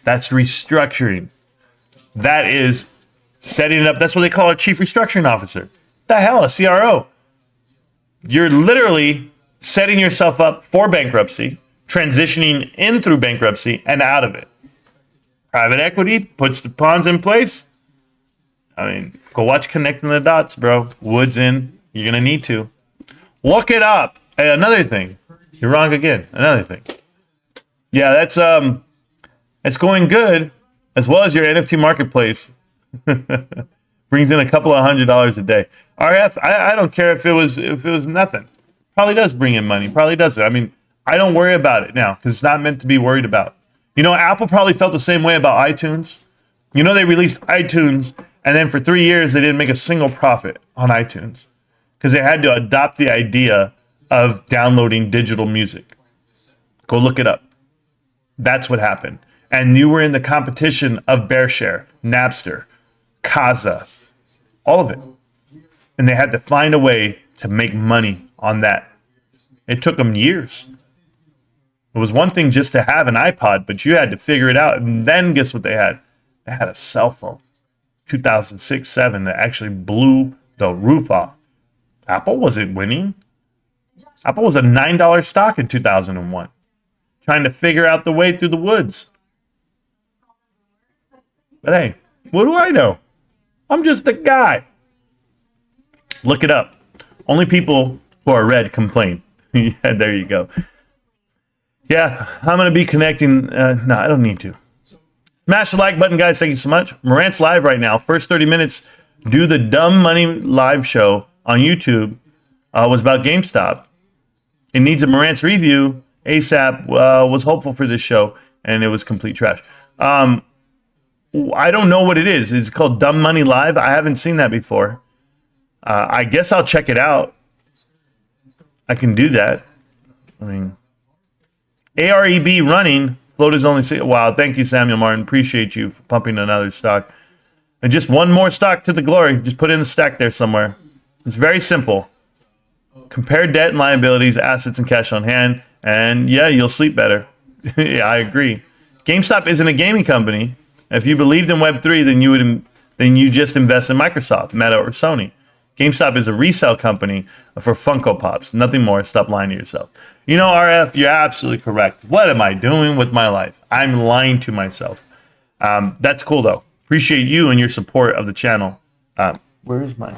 Speaker 3: That's restructuring. That is setting it up. That's what they call a chief restructuring officer. The hell, a CRO. You're literally setting yourself up for bankruptcy, transitioning in through bankruptcy and out of it. Private equity puts the pawns in place. I mean, go watch Connecting the Dots, bro. Wood's in. You're going to need to. Look it up. Hey, another thing. You're wrong again. Another thing. Yeah, that's going good, as well as your NFT marketplace. Brings in a couple of $100 a day. RF, I don't care if it was nothing. Probably does bring in money. Probably does. I mean, I don't worry about it now because it's not meant to be worried about. You know, Apple probably felt the same way about iTunes. You know, they released iTunes, and then for 3 years, they didn't make a single profit on iTunes because they had to adopt the idea of downloading digital music. Go look it up. That's what happened. And you were in the competition of BearShare, Napster, Kazaa, all of it. And they had to find a way to make money on that. It took them years. It was one thing just to have an iPod, but you had to figure it out. And then guess what they had? They had a cell phone, 2006-07, that actually blew the roof off. Apple wasn't winning. Apple was a $9 stock in 2001, trying to figure out the way through the woods. But hey, what do I know? I'm just a guy. Look it up. Only people who are red complain. Yeah, there you go. Yeah, I'm going to be connecting. No, I don't need to. Smash the like button, guys. Thank you so much. Marantz live right now. First 30 minutes, do the Dumb Money live show on YouTube was about GameStop. It needs a Marantz review. ASAP was hopeful for this show, and it was complete trash. I don't know what it is. It's called Dumb Money Live. I haven't seen that before. I guess I'll check it out. I can do that. I mean, AREB running. Float is only wow. Thank you, Samuel Martin. Appreciate you for pumping another stock. And just one more stock to the glory. Just put in the stack there somewhere. It's very simple. Compare debt and liabilities, assets and cash on hand, and yeah, you'll sleep better. Yeah, I agree. GameStop isn't a gaming company. If you believed in Web3, then you just invest in Microsoft, Meta, or Sony. GameStop is a resale company for Funko Pops. Nothing more. Stop lying to yourself. You know, RF, you're absolutely correct. What am I doing with my life? I'm lying to myself. That's cool, though. Appreciate you and your support of the channel. Where is mine?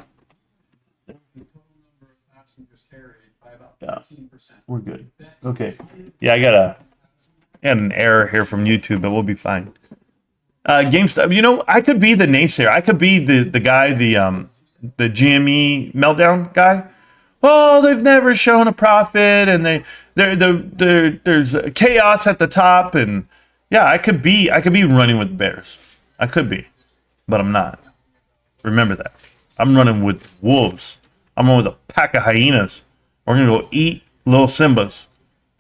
Speaker 3: Yeah, we're good. Okay. Yeah, I got an error here from YouTube, but we'll be fine. GameStop, you know, I could be the naysayer. I could be the guy, the GME meltdown guy. Oh, they've never shown a profit, and there's chaos at the top, and yeah, I could be running with bears. I could be, but I'm not. Remember that. I'm running with wolves. I'm running with a pack of hyenas. We're gonna go eat little Simbas.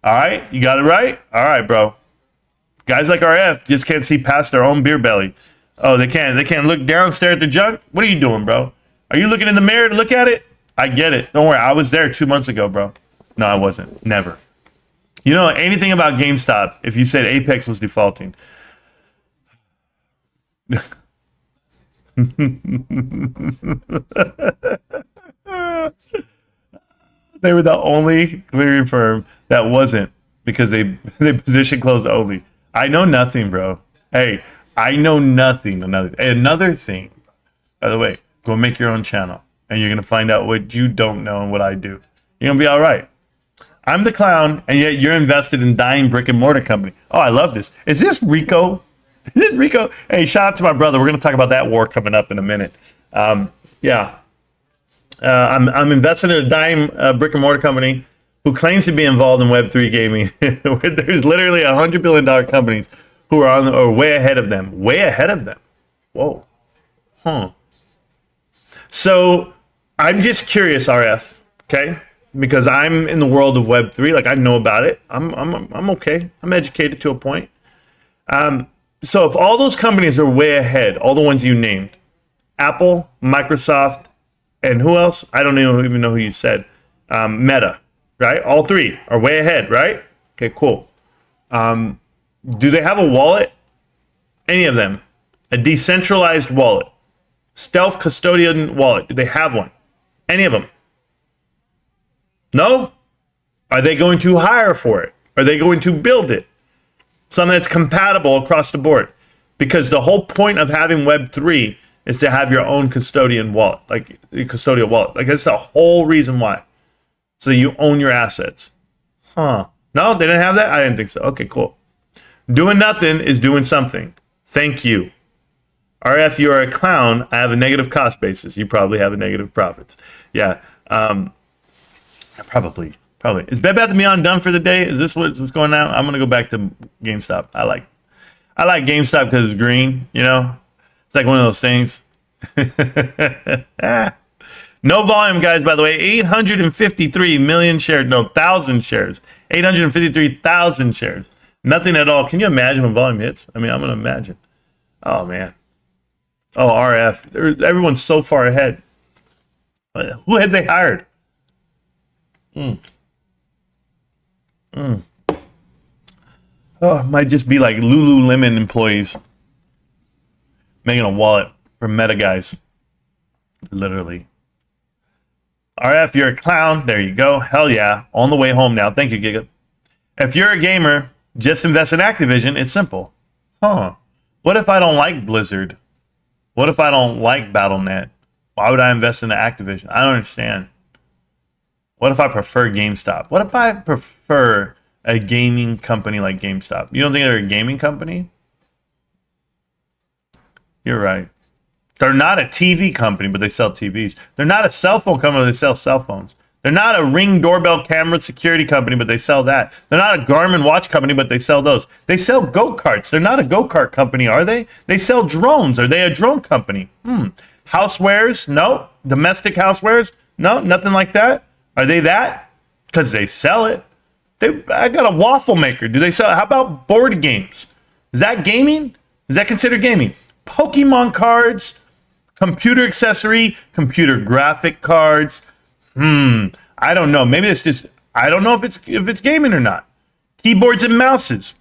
Speaker 3: All right, you got it right. All right, bro. Guys like RF just can't see past their own beer belly. Oh, they can't look down, stare at the junk. What are you doing, bro? Are you looking in the mirror to look at it? I get it. Don't worry. I was there 2 months ago, bro. No, I wasn't. Never. You know anything about GameStop if you said Apex was defaulting? They were the only clearing firm that wasn't, because they position close only. I know nothing, bro. Hey, I know nothing. Another thing, by the way, go make your own channel, and you're gonna find out what you don't know and what I do. You're gonna be all right. I'm the clown, and yet you're invested in dying brick and mortar company. Oh, I love this. Is this Rico? Is this Rico? Hey, shout out to my brother. We're gonna talk about that war coming up in a minute. Yeah. I'm invested in a dying brick and mortar company who claims to be involved in Web3 gaming. There's literally $100 billion companies who are way ahead of them. Way ahead of them. Whoa. Huh. So I'm just curious, RF. Okay, because I'm in the world of Web3. Like, I know about it. I'm okay. I'm educated to a point. So if all those companies are way ahead, all the ones you named, Apple, Microsoft, and who else? I don't even know who you said. Meta, right? All three are way ahead, right? Okay, cool. Do they have a wallet? Any of them? A decentralized wallet? Stealth custodian wallet? Do they have one? Any of them? No? Are they going to hire for it? Are they going to build it? Something that's compatible across the board. Because the whole point of having Web3 is to have your own custodian wallet, like a custodial wallet. Like, that's the whole reason why. So you own your assets. Huh. No, they didn't have that? I didn't think so. Okay, cool. Doing nothing is doing something. Thank you. RF, you are a clown. I have a negative cost basis. You probably have a negative profits. Yeah. Probably. Is Bed Bath & Beyond done for the day? Is this what's going on? I'm going to go back to GameStop. I like GameStop because it's green, you know? It's like one of those things. No volume, guys, by the way. 853 million shares. No, 1,000 shares. 853,000 shares. Nothing at all. Can you imagine when volume hits? I mean, I'm going to imagine. Oh, man. Oh, RF. Everyone's so far ahead. Who have they hired? Oh, it might just be like Lululemon employees making a wallet for Meta guys. Literally. RF, you're a clown. There you go. Hell yeah. On the way home now. Thank you, Giga. If you're a gamer, just invest in Activision. It's simple. Huh. What if I don't like Blizzard? What if I don't like Battle.net? Why would I invest in Activision? I don't understand. What if I prefer GameStop? What if I prefer a gaming company like GameStop? You don't think they're a gaming company? You're right. They're not a TV company, but they sell TVs. They're not a cell phone company, but they sell cell phones. They're not a Ring doorbell camera security company, but they sell that. They're not a Garmin watch company, but they sell those. They sell go-karts. They're not a go-kart company, are they? They sell drones. Are they a drone company? Housewares? No. Domestic housewares? No, nothing like that. Are they that? Because they sell it. I got a waffle maker. Do they sell it? How about board games? Is that gaming? Is that considered gaming? Pokemon cards, computer accessory, computer graphic cards. I don't know. Maybe it's just, I don't know if it's gaming or not. Keyboards and mouses,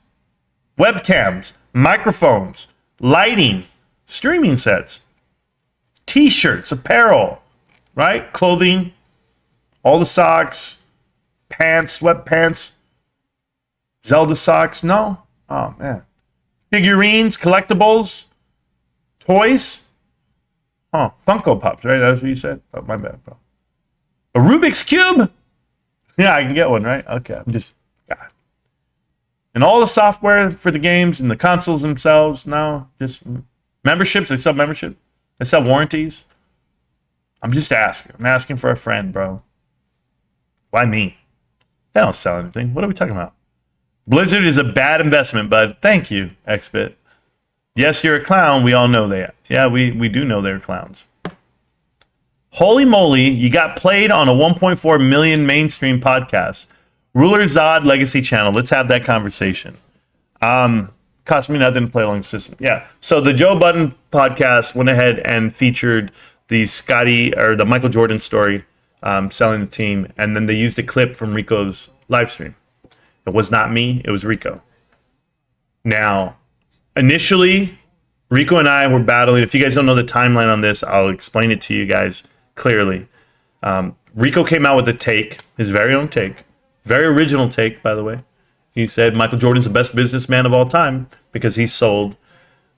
Speaker 3: webcams, microphones, lighting, streaming sets, t-shirts, apparel, right? Clothing, all the socks, pants, sweatpants, Zelda socks. No? Oh, man. Figurines, collectibles, Toys? Oh, Funko Pops, right? That's what you said? Oh, my bad, bro. A Rubik's Cube? Yeah, I can get one, right? Okay, I'm just... God. And all the software for the games and the consoles themselves, no, just memberships. They sell membership. They sell warranties. I'm just asking. I'm asking for a friend, bro. Why me? They don't sell anything. What are we talking about? Blizzard is a bad investment, bud. Thank you, XBit. Yes, you're a clown. We all know that. Yeah, we do know they're clowns. Holy moly, you got played on a 1.4 million mainstream podcast. Ruler Zod Legacy Channel. Let's have that conversation. Cost me nothing to play along the system. Yeah. So the Joe Budden podcast went ahead and featured the Michael Jordan story, selling the team, and then they used a clip from Rico's live stream. It was not me. It was Rico. Now, initially, Rico and I were battling. If you guys don't know the timeline on this, I'll explain it to you guys clearly. Rico came out with a take, his very own take. Very original take, by the way. He said Michael Jordan's the best businessman of all time because he sold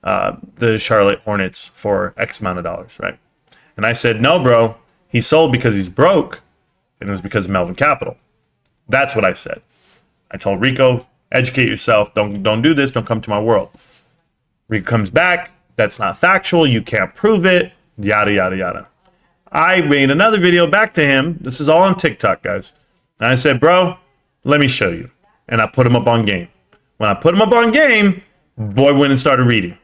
Speaker 3: the Charlotte Hornets for X amount of dollars, right? And I said, no, bro, he sold because he's broke, and it was because of Melvin Capital. That's what I said. I told Rico, educate yourself. Don't do this. Don't come to my world. Rico comes back. That's not factual. You can't prove it. Yada, yada, yada. I made another video back to him. This is all on TikTok, guys. And I said, bro, let me show you. And I put him up on game. When I put him up on game, boy went and started reading.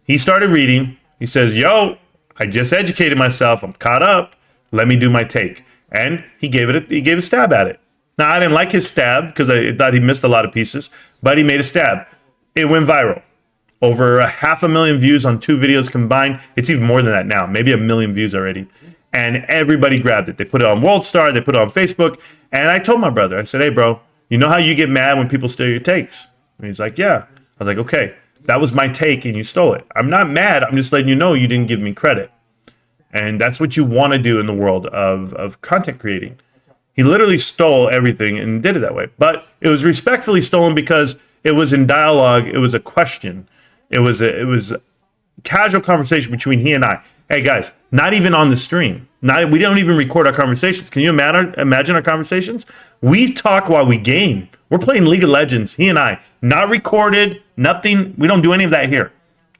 Speaker 3: He started reading. He says, yo, I just educated myself. I'm caught up. Let me do my take. And he gave a stab at it. Now, I didn't like his stab because I thought he missed a lot of pieces, but he made a stab. It went viral. Over 500,000 views on 2 videos combined. It's even more than that now. Maybe 1 million views already. And everybody grabbed it. They put it on World Star. They put it on Facebook. And I told my brother, I said, hey, bro, you know how you get mad when people steal your takes? And he's like, yeah. I was like, okay, that was my take and you stole it. I'm not mad. I'm just letting you know you didn't give me credit. And that's what you want to do in the world of content creating. He literally stole everything and did it that way. But it was respectfully stolen because it was in dialogue. It was a question. It was a casual conversation between he and I. Hey, guys, not even on the stream. We don't even record our conversations. Can you imagine our conversations? We talk while we game. We're playing League of Legends, he and I. Not recorded, nothing. We don't do any of that here.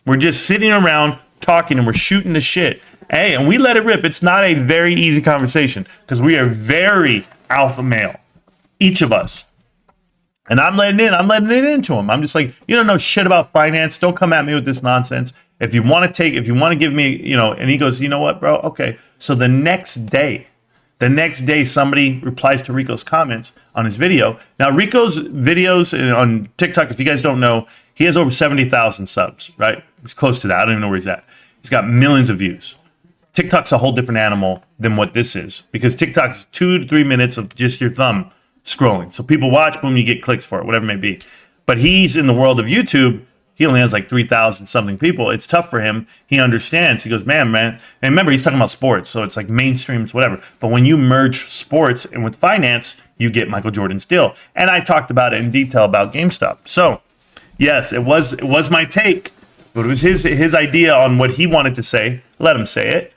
Speaker 3: We're just sitting around talking and we're shooting the shit. Hey, and we let it rip. It's not a very easy conversation because we are very alpha male, each of us. And I'm letting it into him. I'm just like, you don't know shit about finance. Don't come at me with this nonsense. If you want to give me, and he goes, you know what, bro? Okay. So the next day, somebody replies to Rico's comments on his video. Now, Rico's videos on TikTok, if you guys don't know, he has over 70,000 subs, right? He's close to that. I don't even know where he's at. He's got millions of views. TikTok's a whole different animal than what this is because TikTok's 2 to 3 minutes of just your thumb scrolling. So people watch, boom, you get clicks for it, whatever it may be. But he's in the world of YouTube. He only has like 3,000 something people. It's tough for him. He understands. He goes, man. And remember, he's talking about sports. So it's like mainstream, it's whatever. But when you merge sports and with finance, you get Michael Jordan's deal. And I talked about it in detail about GameStop. So yes, it was my take, but it was his idea on what he wanted to say. Let him say it.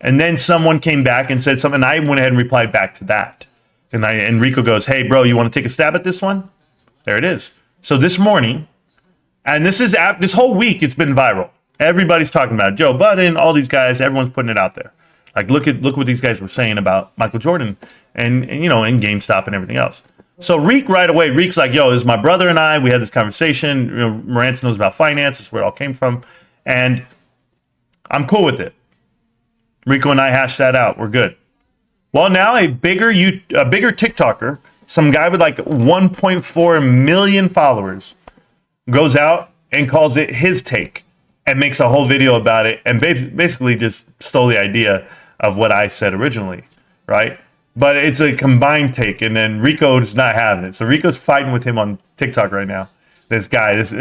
Speaker 3: And then someone came back and said something. I went ahead and replied back to that. And Rico goes, hey, bro, you want to take a stab at this one? There it is. So this morning, and this whole week, it's been viral. Everybody's talking about it. Joe Budden, all these guys, everyone's putting it out there. Like, look what these guys were saying about Michael Jordan and GameStop and everything else. So Reek's like, yo, this is my brother and I. We had this conversation. Marantz knows about finance. That's where it all came from. And I'm cool with it. Rico and I hashed that out. We're good. Well, now a bigger TikToker, some guy with like 1.4 million followers, goes out and calls it his take and makes a whole video about it and basically just stole the idea of what I said originally, right? But it's a combined take, and then Rico's not having it. So Rico's fighting with him on TikTok right now. This guy that's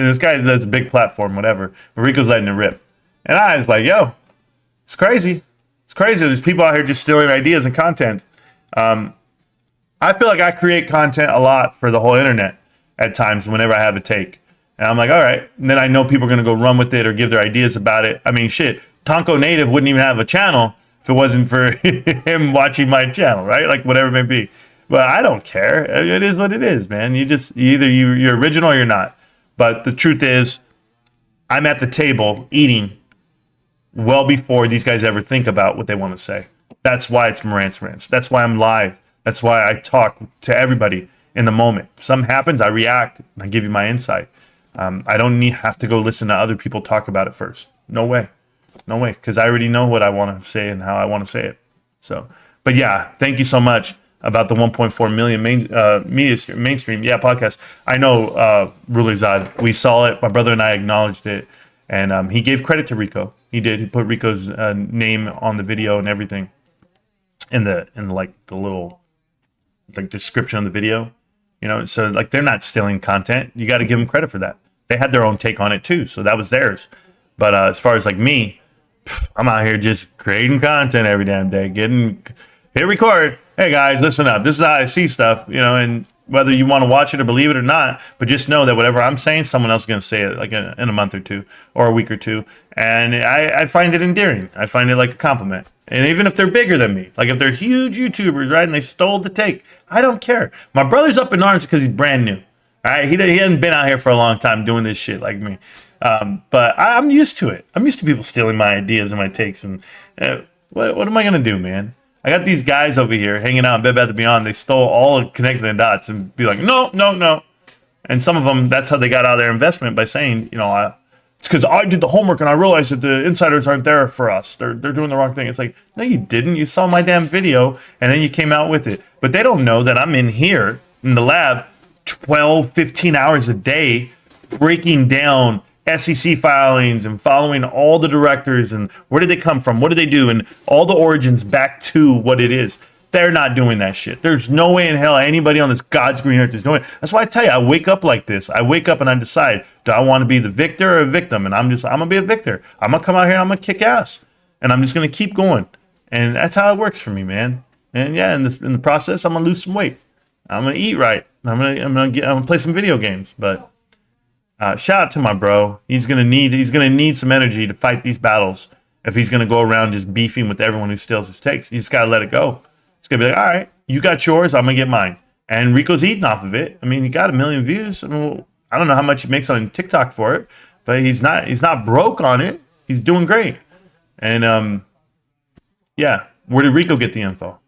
Speaker 3: a big platform, whatever. But Rico's letting it rip. And I was like, yo, it's crazy. It's crazy. There's people out here just stealing ideas and content. I feel like I create content a lot for the whole internet at times whenever I have a take. And I'm like, all right. And then I know people are going to go run with it or give their ideas about it. I mean, shit, Tonko Native wouldn't even have a channel if it wasn't for him watching my channel, right? Like whatever it may be. But I don't care. It is what it is, man. You're original or you're not. But the truth is, I'm at the table eating well before these guys ever think about what they want to say. That's why it's Marantz Rantz. That's why I'm live. That's why I talk to everybody in the moment. If something happens, I react and I give you my insight. I don't have to go listen to other people talk about it first. No way. No way. Because I already know what I want to say and how I want to say it. So, but yeah, thank you so much about the 1.4 million mainstream podcast. I know, Rulerzad, we saw it. My brother and I acknowledged it. And he gave credit to Rico. He did. He put Rico's name on the video and everything in the little description of the video. You know, so like they're not stealing content. You got to give them credit for that. They had their own take on it too, so that was theirs. But as far as like me, I'm out here just creating content every damn day, hit record. Hey guys, listen up. This is how I see stuff, you know, and whether you want to watch it or believe it or not, but just know that whatever I'm saying, someone else is going to say it like in a month or two or a week or two. And I find it endearing. I find it like a compliment. And even if they're bigger than me, like if they're huge YouTubers, right, and they stole the take, I don't care. My brother's up in arms because he's brand new. All right, he hasn't been out here for a long time doing this shit like me. But I'm used to it. I'm used to people stealing my ideas and my takes. And what am I going to do, man? I got these guys over here hanging out in Bed Bath & Beyond. They stole all of connecting the dots and be like, no. And some of them, that's how they got out of their investment by saying, you know, it's because I did the homework and I realized that the insiders aren't there for us. They're doing the wrong thing. It's like, no, you didn't. You saw my damn video and then you came out with it. But they don't know that I'm in here in the lab 12, 15 hours a day breaking down SEC filings and following all the directors and where did they come from, what did they do, and all the origins back to what it is. They're not doing that shit. There's no way in hell anybody on this God's green earth is doing it. That's why I tell you, I wake up like this. I wake up and I decide, do I want to be the victor or a victim? And I'm gonna be a victor. I'm gonna come out here and I'm gonna kick ass, and I'm just gonna keep going. And that's how it works for me, man. And yeah, in the process, I'm gonna lose some weight. I'm gonna eat right. I'm gonna play some video games, but. Shout out to my bro. He's gonna need some energy to fight these battles if he's gonna go around just beefing with everyone who steals his takes. You just gotta let it go. It's gonna be like, all right, you got yours, I'm gonna get mine. And Rico's eating off of it. I mean, he got 1 million views. I mean, I don't know how much he makes on TikTok for it, but he's not broke on it. He's doing great. And yeah, where did Rico get the info?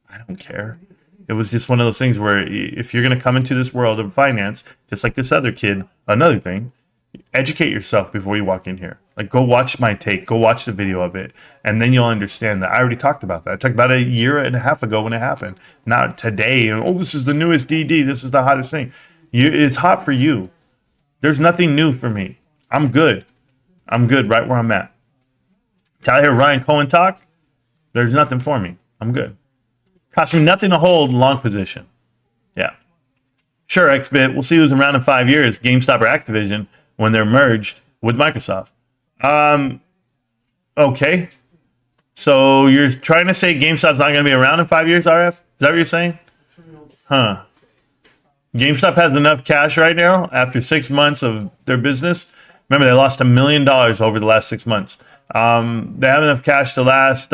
Speaker 3: I don't care. It was just one of those things where if you're going to come into this world of finance, just like this other kid, another thing, educate yourself before you walk in here. Like, go watch my take, go watch the video of it, and then you'll understand that. I already talked about that. I talked about it a year and a half ago when it happened. Not today. And, oh, this is the newest DD. This is the hottest thing. It's hot for you. There's nothing new for me. I'm good. I'm good right where I'm at. Till I hear Ryan Cohen talk, there's nothing for me. I'm good. Cost me nothing to hold long position. Yeah. Sure, XBit. We'll see who's around in 5 years, GameStop or Activision, when they're merged with Microsoft. Okay. So you're trying to say GameStop's not going to be around in 5 years, RF? Is that what you're saying? Huh. GameStop has enough cash right now after 6 months of their business. Remember, they lost $1 million over the last 6 months. They have enough cash to last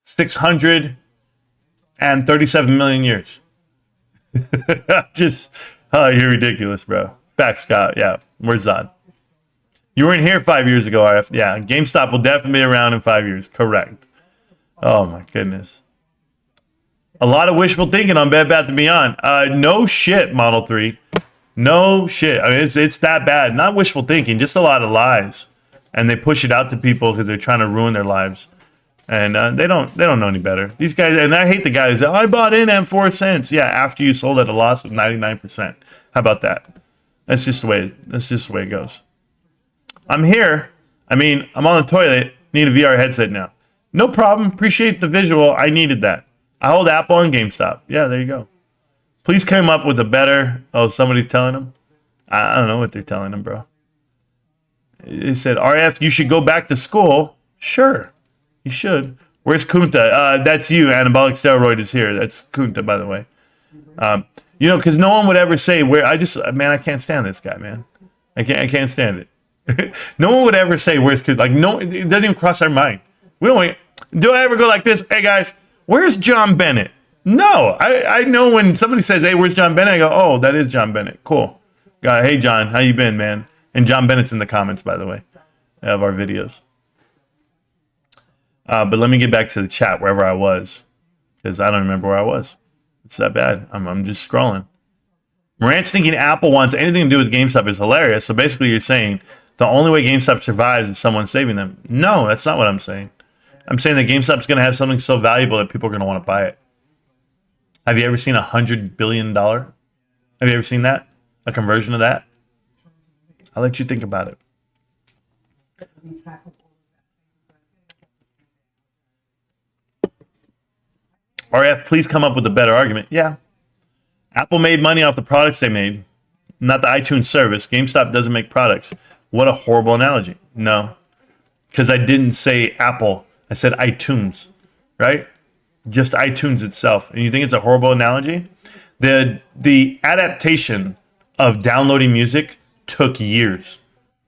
Speaker 3: 637 million years. You're ridiculous, bro. Facts, Scott. Yeah, where's Zod? You weren't here 5 years ago, RF. Yeah, GameStop will definitely be around in 5 years. Correct. Oh, my goodness. A lot of wishful thinking on Bed Bath & Beyond. No shit, Model 3. No shit. I mean, it's that bad. Not wishful thinking, just a lot of lies. And they push it out to people because they're trying to ruin their lives. And they don't know any better. These guys, and I hate the guys that I bought in at 4 cents. Yeah, after you sold at a loss of 99%. How about that? That's just the way it goes. I'm here. I mean, I'm on the toilet. Need a VR headset now. No problem. Appreciate the visual. I needed that. I hold Apple and GameStop. Yeah, there you go. Please come up with a better. Oh, somebody's telling them. I don't know what they're telling them, bro. They said, RF, you should go back to school. Sure. You should. Where's Kunta? That's you. Anabolic steroid is here. That's Kunta, by the way. You know, because no one would ever say where. I can't stand this guy, man. I can't stand it. No one would ever say where's like no. It doesn't even cross our mind. We don't. Do I ever go like this? Hey guys, where's John Bennett? No, I know when somebody says, "Hey, where's John Bennett?" I go, "Oh, that is John Bennett. Cool." Hey John, how you been, man? And John Bennett's in the comments, by the way, of our videos. But let me get back to the chat wherever I was, because I don't remember where I was. It's that bad. I'm just scrolling. Marantz thinking Apple wants anything to do with GameStop is hilarious. So basically you're saying the only way GameStop survives is someone saving them. No, that's not what I'm saying. I'm saying that GameStop's going to have something so valuable that people are going to want to buy it. Have you ever seen $100 billion? Have you ever seen that? A conversion of that? I'll let you think about it. RF, please come up with a better argument. Yeah. Apple made money off the products they made, not the iTunes service. GameStop doesn't make products. What a horrible analogy. No, because I didn't say Apple. I said iTunes, right? Just iTunes itself. And you think it's a horrible analogy? The adaptation of downloading music took years.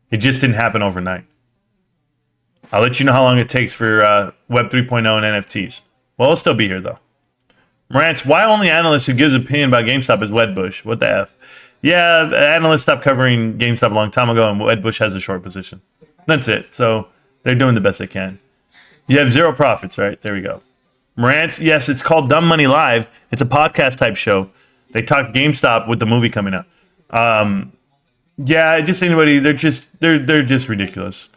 Speaker 3: It just didn't happen overnight. I'll let you know how long it takes for Web 3.0 and NFTs. Well, it'll still be here, though. Marantz, why only analyst who gives opinion about GameStop is Wedbush? What the F? Yeah, the analysts stopped covering GameStop a long time ago, and Wedbush has a short position. That's it. So they're doing the best they can. You have zero profits, right? There we go. Marantz, yes, it's called Dumb Money Live. It's a podcast type show. They talk GameStop with the movie coming out. Yeah, just anybody. They're just ridiculous.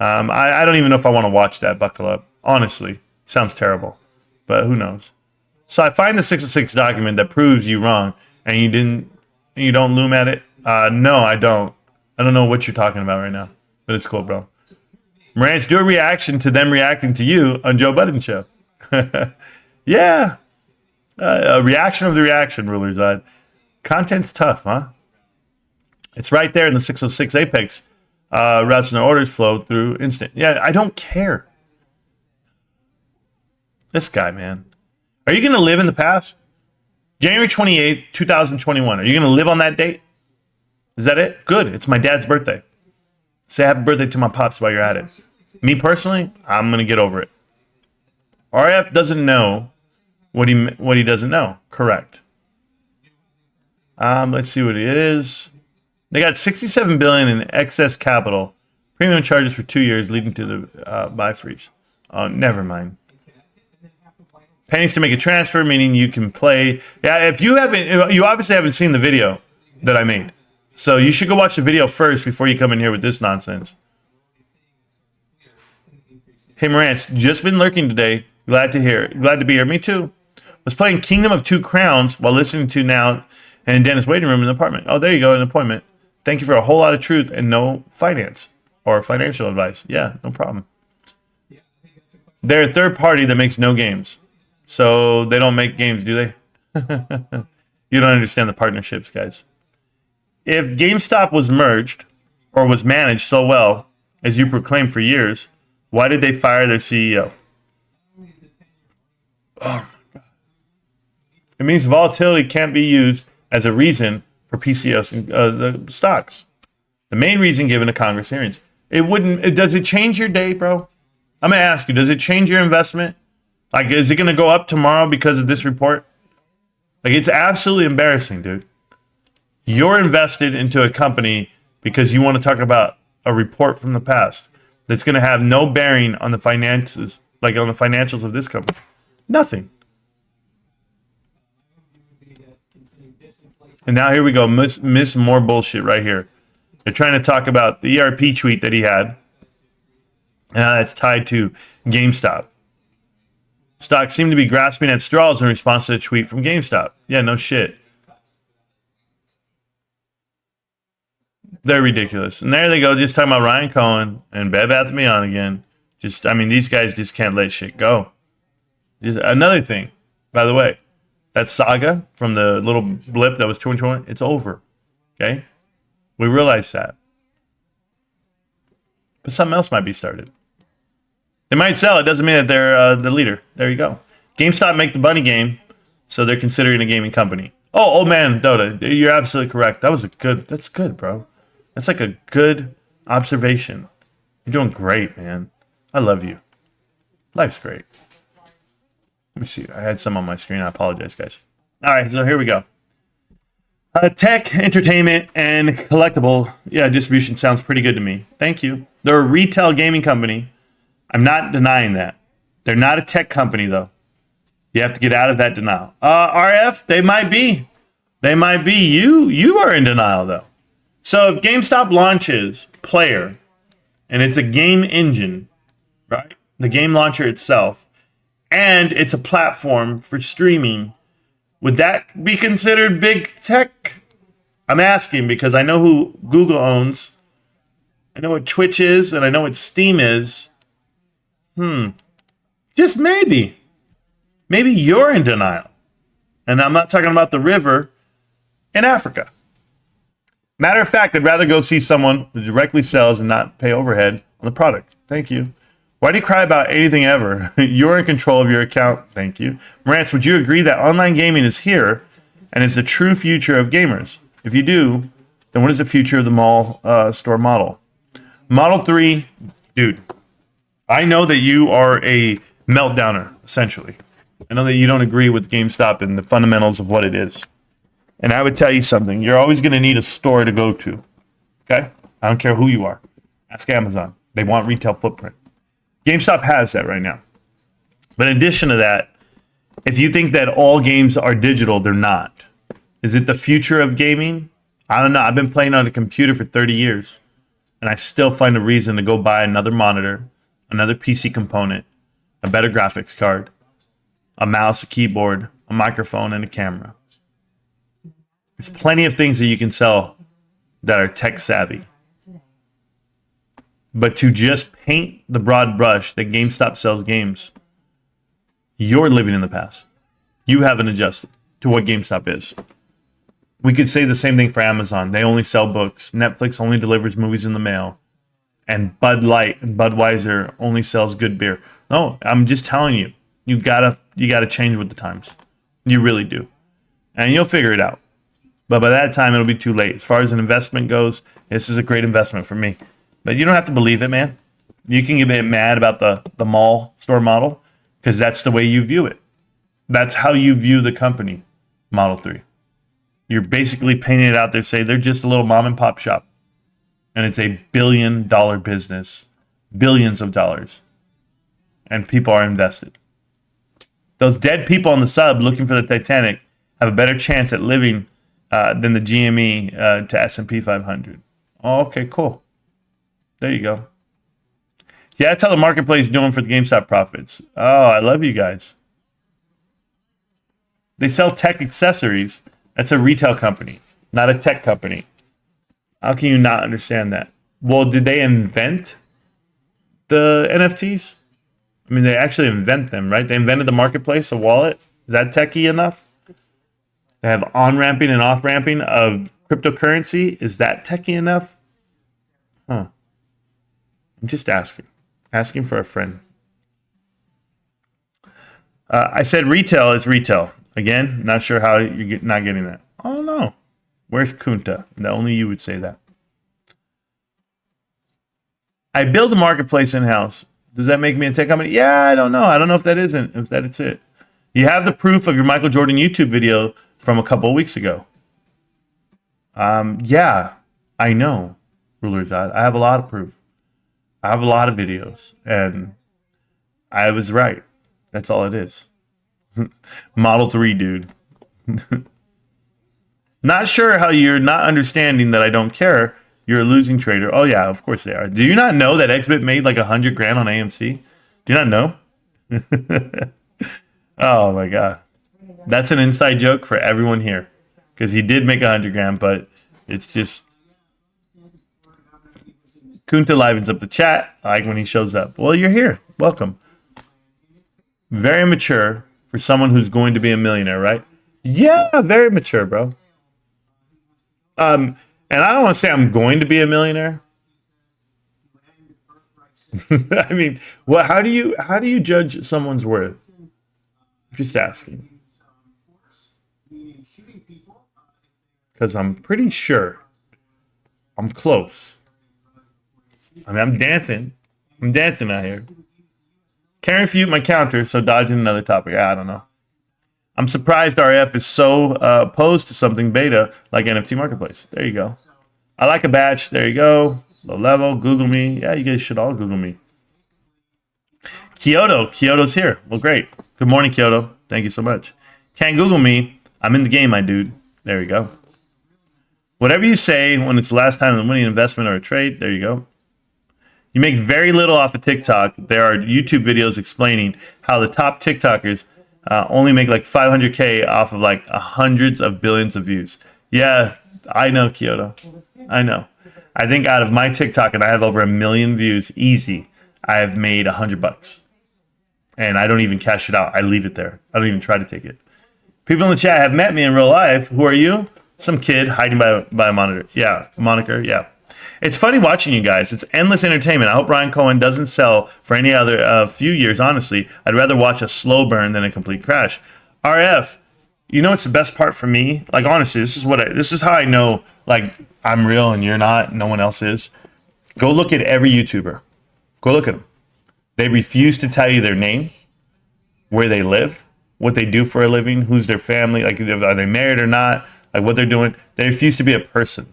Speaker 3: I don't even know if I want to watch that. Buckle up. Honestly, sounds terrible, but who knows? So I find the 606 document that proves you wrong, and you don't loom at it. No, I don't. I don't know what you're talking about right now, but it's cool, bro. Marantz, do a reaction to them reacting to you on Joe Budden show. Yeah, a reaction of the reaction, rulers. Content's tough, huh? It's right there in the 606 Apex. Routes and orders flow through instant. Yeah, I don't care. This guy, man. Are you going to live in the past? January 28th, 2021. Are you going to live on that date? Is that it? Good. It's my dad's birthday. Say happy birthday to my pops while you're at it. Me personally, I'm going to get over it. RF doesn't know what he doesn't know. Correct. Let's see what it is. They got $67 billion in excess capital. Premium charges for 2 years, leading to the buy freeze. Oh, never mind. Pennies to make a transfer, meaning you can play. Yeah, if you obviously haven't seen the video that I made. So you should go watch the video first before you come in here with this nonsense. Hey, Marantz, just been lurking today. Glad to be here. Me too. Was playing Kingdom of Two Crowns while listening to now and Dennis waiting room in the apartment. Oh, there you go, an appointment. Thank you for a whole lot of truth and no finance or financial advice. Yeah, no problem. They're a third party that makes no games. So they don't make games, do they? You don't understand the partnerships, guys. If GameStop was merged or was managed so well, as you proclaimed for years, why did they fire their CEO? Oh, my God. It means volatility can't be used as a reason for PCOs and the stocks. The main reason given to Congress hearings. Does it change your day, bro? I'm going to ask you, does it change your investment? Like, is it going to go up tomorrow because of this report? Like, it's absolutely embarrassing, dude. You're invested into a company because you want to talk about a report from the past that's going to have no bearing on the finances, like on the financials of this company. Nothing. And now here we go. Miss more bullshit right here. They're trying to talk about the ERP tweet that he had. And how that's tied to GameStop. Stocks seem to be grasping at straws in response to the tweet from GameStop. Yeah, no shit. They're ridiculous. And there they go, just talking about Ryan Cohen and Bed Bath & Beyond again. These guys just can't let shit go. Just another thing, by the way, that saga from the little blip that was 2021, it's over. Okay? We realize that. But something else might be started. They might sell. It doesn't mean that they're the leader. There you go. GameStop make the money game, so they're considering a gaming company. Oh man, Dota, you're absolutely correct. That's good, bro. That's like a good observation. You're doing great, man. I love you. Life's great. Let me see. I had some on my screen. I apologize, guys. All right, so here we go. Tech, entertainment, and collectible distribution sounds pretty good to me. Thank you. They're a retail gaming company. I'm not denying that. They're not a tech company, though. You have to get out of that denial. RF, they might be. They might be. You are in denial, though. So if GameStop launches Player, and it's a game engine, right? The game launcher itself, and it's a platform for streaming, would that be considered big tech? I'm asking because I know who Google owns. I know what Twitch is, and I know what Steam is. Just maybe. Maybe you're in denial. And I'm not talking about the river in Africa. Matter of fact, I'd rather go see someone who directly sells and not pay overhead on the product. Thank you. Why do you cry about anything ever? You're in control of your account. Thank you. Marantz, would you agree that online gaming is here and is the true future of gamers? If you do, then what is the future of the mall store model? Model 3, dude, I know that you are a meltdowner, essentially. I know that you don't agree with GameStop and the fundamentals of what it is. And I would tell you something. You're always going to need a store to go to. Okay? I don't care who you are. Ask Amazon. They want retail footprint. GameStop has that right now. But in addition to that, if you think that all games are digital, they're not. Is it the future of gaming? I don't know. I've been playing on a computer for 30 years. And I still find a reason to go buy another monitor, another PC component, a better graphics card, a mouse, a keyboard, a microphone, and a camera. There's plenty of things that you can sell that are tech savvy. But to just paint the broad brush that GameStop sells games, you're living in the past. You haven't adjusted to what GameStop is. We could say the same thing for Amazon. They only sell books. Netflix only delivers movies in the mail. And Bud Light and Budweiser only sells good beer. No, I'm just telling you, you gotta change with the times. You really do. And you'll figure it out. But by that time, it'll be too late. As far as an investment goes, this is a great investment for me. But you don't have to believe it, man. You can get mad about the mall store model because that's the way you view it. That's how you view the company, Model 3. You're basically painting it out there, say they're just a little mom and pop shop. And it's a $1 billion business, billions of dollars. And people are invested. Those dead people on the sub looking for the Titanic have a better chance at living than the GME to S&P 500. Oh, okay, cool. There you go. Yeah, that's how the marketplace is doing for the GameStop profits. Oh, I love you guys. They sell tech accessories. That's a retail company, not a tech company. How can you not understand that? Well, did they invent the NFTs? I mean, they actually invent them, right? They invented the marketplace, a wallet. Is that techie enough? They have on-ramping and off-ramping of cryptocurrency. Is that techie enough? Huh. I'm just asking for a friend. I said retail is retail. Again, not sure how you're not getting that. Oh, no. Where's Kunta? Only you would say that. I build a marketplace in-house. Does that make me a tech company? Yeah, I don't know. I don't know if that's it. You have the proof of your Michael Jordan YouTube video from a couple of weeks ago. Yeah, I know, Ruler's Odd. I have a lot of proof. I have a lot of videos, and I was right. That's all it is. Model 3, dude. Not sure how you're not understanding that I don't care. You're a losing trader. Oh, yeah, of course they are. Do you not know that Xbit made like $100,000 on AMC? Do you not know? Oh, my God. That's an inside joke for everyone here. Because he did make $100,000, but it's just... Kunta livens up the chat. I like when he shows up. Well, you're here. Welcome. Very mature for someone who's going to be a millionaire, right? Yeah, very mature, bro. And I don't want to say I'm going to be a millionaire. I mean, well, how do you judge someone's worth? Just asking. because I'm pretty sure I'm close. I mean, I'm dancing. I'm dancing out here. Can't refute my counter, so dodging another topic. I don't know. I'm surprised RF is so opposed to something beta like NFT Marketplace. There you go. I like a batch. There you go. Low level. Google me. Yeah, you guys should all Google me. Kyoto's here. Well, great. Good morning, Kyoto. Thank you so much. Can't Google me. I'm in the game, my dude. There you go. Whatever you say when it's the last time of winning an investment or a trade, there you go. You make very little off of TikTok. There are YouTube videos explaining how the top TikTokers only make like 500K off of like hundreds of billions of views. Yeah, I know, Kyoto. I know. I think out of my TikTok, and I have over 1 million views, easy, I have made $100. And I don't even cash it out. I leave it there. I don't even try to take it. People in the chat have met me in real life. Who are you? Some kid hiding by a monitor. Yeah, moniker. Yeah. It's funny watching you guys. It's endless entertainment. I hope Ryan Cohen doesn't sell for any other few years, honestly. I'd rather watch a slow burn than a complete crash. RF, you know what's the best part for me? Like, honestly, this is how I know, like, I'm real and you're not, no one else is. Go look at every YouTuber. Go look at them. They refuse to tell you their name, where they live, what they do for a living, who's their family, like, are they married or not, like, what they're doing. They refuse to be a person.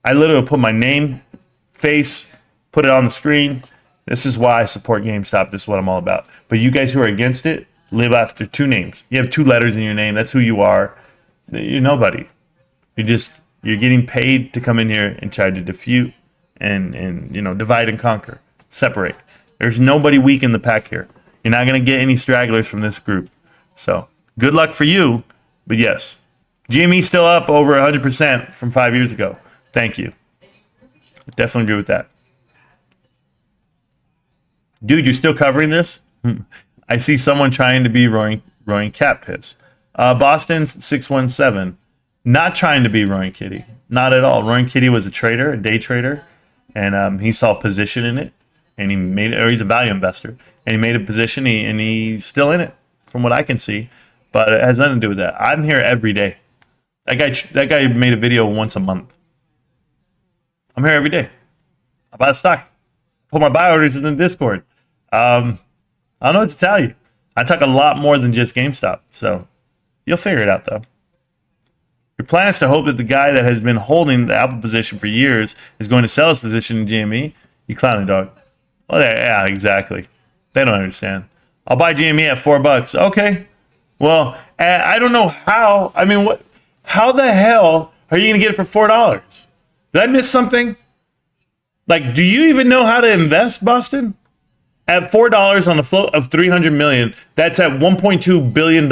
Speaker 3: I literally put my name, face, put it on the screen. This is why I support GameStop. This is what I'm all about. But you guys who are against it live after 2 names. You have 2 letters in your name. That's who you are. You're nobody. You're getting paid to come in here and try to defute and divide and conquer, separate. There's nobody weak in the pack here. You're not going to get any stragglers from this group. So good luck for you. But yes, GME still up over 100% from 5 years ago. Thank you. I definitely agree with that. Dude, you're still covering this? I see someone trying to be roaring cat piss. Boston's 617. Not trying to be Roaring Kitty. Not at all. Roaring Kitty was a trader, a day trader, and he saw position in it, and he made it, or he's a value investor, and he made a position, and he's still in it, from what I can see, but it has nothing to do with that. I'm here every day. That guy made a video once a month. I'm here every day. I buy stock. Put my buy orders in the Discord. I don't know what to tell you. I talk a lot more than just GameStop, so you'll figure it out, though. Your plan is to hope that the guy that has been holding the Apple position for years is going to sell his position in GME. You clowning dog. Well, yeah, exactly. They don't understand. I'll buy GME at $4. Okay. Well, I don't know how. I mean, what? How the hell are you going to get it for $4? Did I miss something? Like, do you even know how to invest, Boston? At $4 on a float of $300 million, that's at $1.2 billion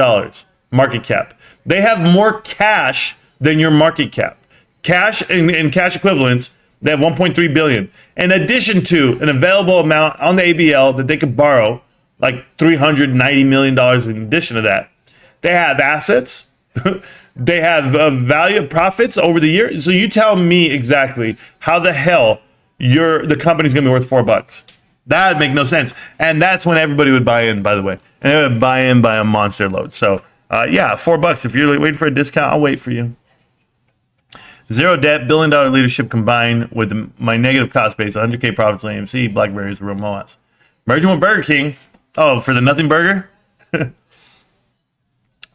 Speaker 3: market cap. They have more cash than your market cap. Cash and cash equivalents, they have $1.3 billion. In addition to an available amount on the ABL that they could borrow, like $390 million in addition to that. They have assets. They have value profits over the year. So you tell me exactly how the hell the company's going to be worth $4. That would make no sense. And that's when everybody would buy in, by the way. And they would buy in by a monster load. So, yeah, $4. If you're waiting for a discount, I'll wait for you. Zero debt, $1 billion leadership combined with my negative cost base, 100K profits on AMC, Blackberries, real Moas. Merging with Burger King. Oh, for the nothing burger?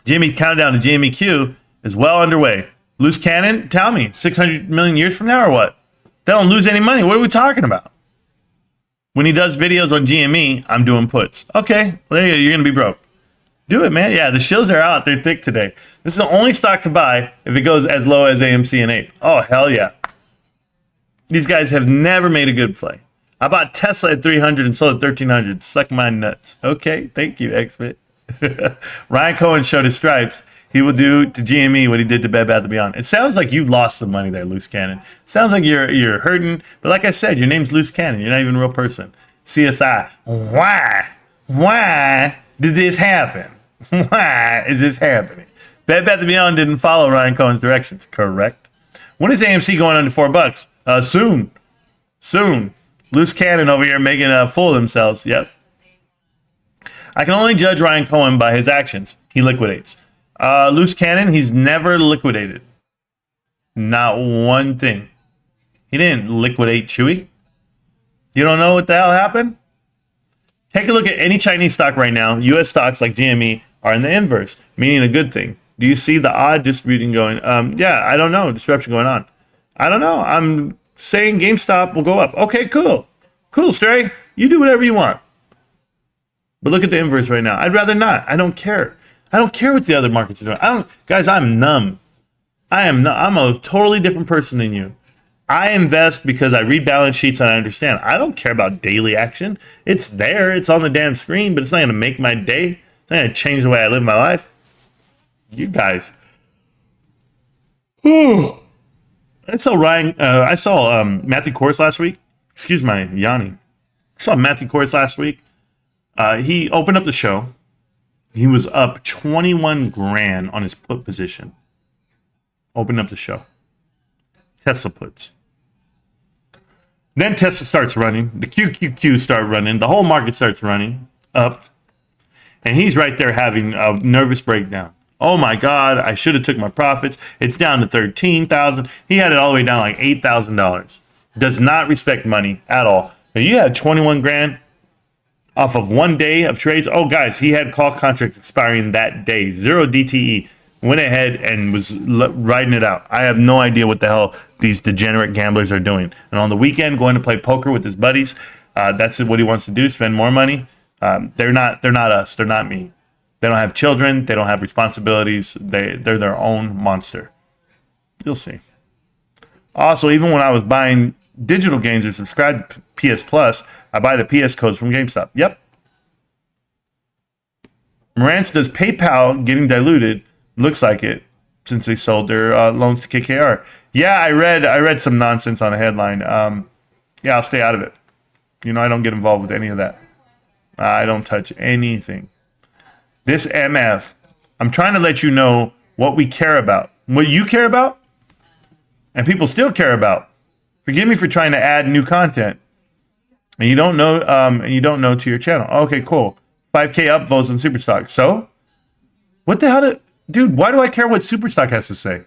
Speaker 3: Jimmy's countdown to GMEQ is well underway. Loose cannon? Tell me, 600 million years from now or what? They don't lose any money. What are we talking about? When he does videos on GME, I'm doing puts. Okay, well, there you go. You're going to be broke. Do it, man. Yeah, the shills are out. They're thick today. This is the only stock to buy if it goes as low as AMC and 8. Oh, hell yeah. These guys have never made a good play. I bought Tesla at 300 and sold at 1300. Suck my nuts. Okay, thank you, X-Bit. Ryan Cohen showed his stripes. He will do to GME what he did to Bed Bath & Beyond. It sounds like you lost some money there, Loose Cannon. Sounds like you're hurting. But like I said, your name's Loose Cannon. You're not even a real person. CSI. Why did this happen? Why is this happening? Bed Bath & Beyond didn't follow Ryan Cohen's directions. Correct. When is AMC going under $4? Soon. Loose Cannon over here making a fool of themselves. Yep. I can only judge Ryan Cohen by his actions. He liquidates. Loose Cannon, he's never liquidated. Not one thing. He didn't liquidate Chewy. You don't know what the hell happened? Take a look at any Chinese stock right now. U.S. stocks like GME are in the inverse, meaning a good thing. Do you see the odd distributing going? Yeah, I don't know. Disruption going on. I don't know. I'm saying GameStop will go up. Okay, cool. Cool, Stray. You do whatever you want. But look at the inverse right now. I'd rather not. I don't care. I don't care what the other markets are doing. Guys, I'm numb. I'm a totally different person than you. I invest because I read balance sheets and I understand. I don't care about daily action. It's there. It's on the damn screen, but it's not going to make my day. It's not going to change the way I live my life. You guys. Whew. I saw Matthew Kors last week. Excuse my yawning. I saw Matthew Kors last week. He opened up the show. He was up 21 grand on his put position. Opened up the show. Tesla puts. Then Tesla starts running. The QQQ start running. The whole market starts running up. And he's right there having a nervous breakdown. Oh my God, I should have took my profits. It's down to $13,000. He had it all the way down like $8,000. Does not respect money at all. Now you have 21 grand off of 1 day of trades. Oh guys, he had call contracts expiring that day. 0 DTE. Went ahead and was riding it out. I have no idea what the hell these degenerate gamblers are doing. And on the weekend, going to play poker with his buddies. That's what he wants to do, spend more money. They're not us. They're not me. They don't have children. They don't have responsibilities. They're their own monster. You'll see. Also, even when I was buying digital games or subscribed to PS Plus, I buy the PS codes from GameStop. Yep. Marantz, does PayPal getting diluted? Looks like it, since they sold their loans to KKR. Yeah, I read some nonsense on a headline. Yeah, I'll stay out of it. You know, I don't get involved with any of that. I don't touch anything. This MF, I'm trying to let you know what we care about, what you care about, and people still care about. Forgive me for trying to add new content, and you don't know, to your channel. Okay, cool. 5K upvotes on Superstock. So, what the hell dude, why do I care what Superstock has to say?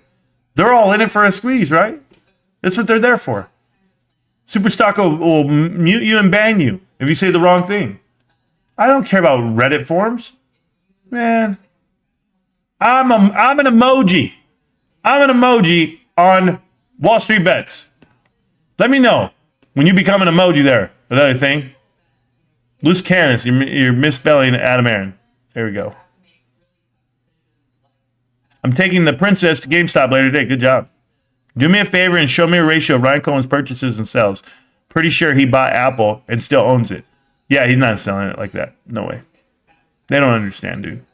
Speaker 3: They're all in it for a squeeze, right? That's what they're there for. Superstock will mute you and ban you if you say the wrong thing. I don't care about Reddit forums. Man, I'm an emoji. I'm an emoji on Wall Street Bets. Let me know when you become an emoji there. Another thing. Loose cannons, you're misspelling Adam Aaron. There we go. I'm taking the princess to GameStop later today. Good job. Do me a favor and show me a ratio of Ryan Cohen's purchases and sales. Pretty sure he bought Apple and still owns it. Yeah, he's not selling it like that. No way. They don't understand, dude.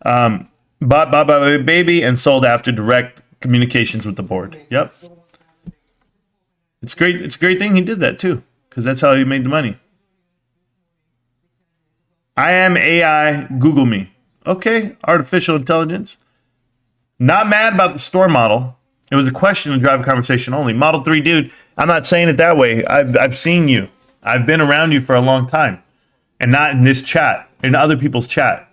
Speaker 3: Bought baby and sold after direct communications with the board. Yep. It's great. It's a great thing he did that too, because that's how he made the money. I am AI. Google me. Okay, artificial intelligence. Not mad about the store model. It was a question to drive a conversation only. Model 3, dude, I'm not saying it that way. I've seen you. I've been around you for a long time. And not in this chat, in other people's chat.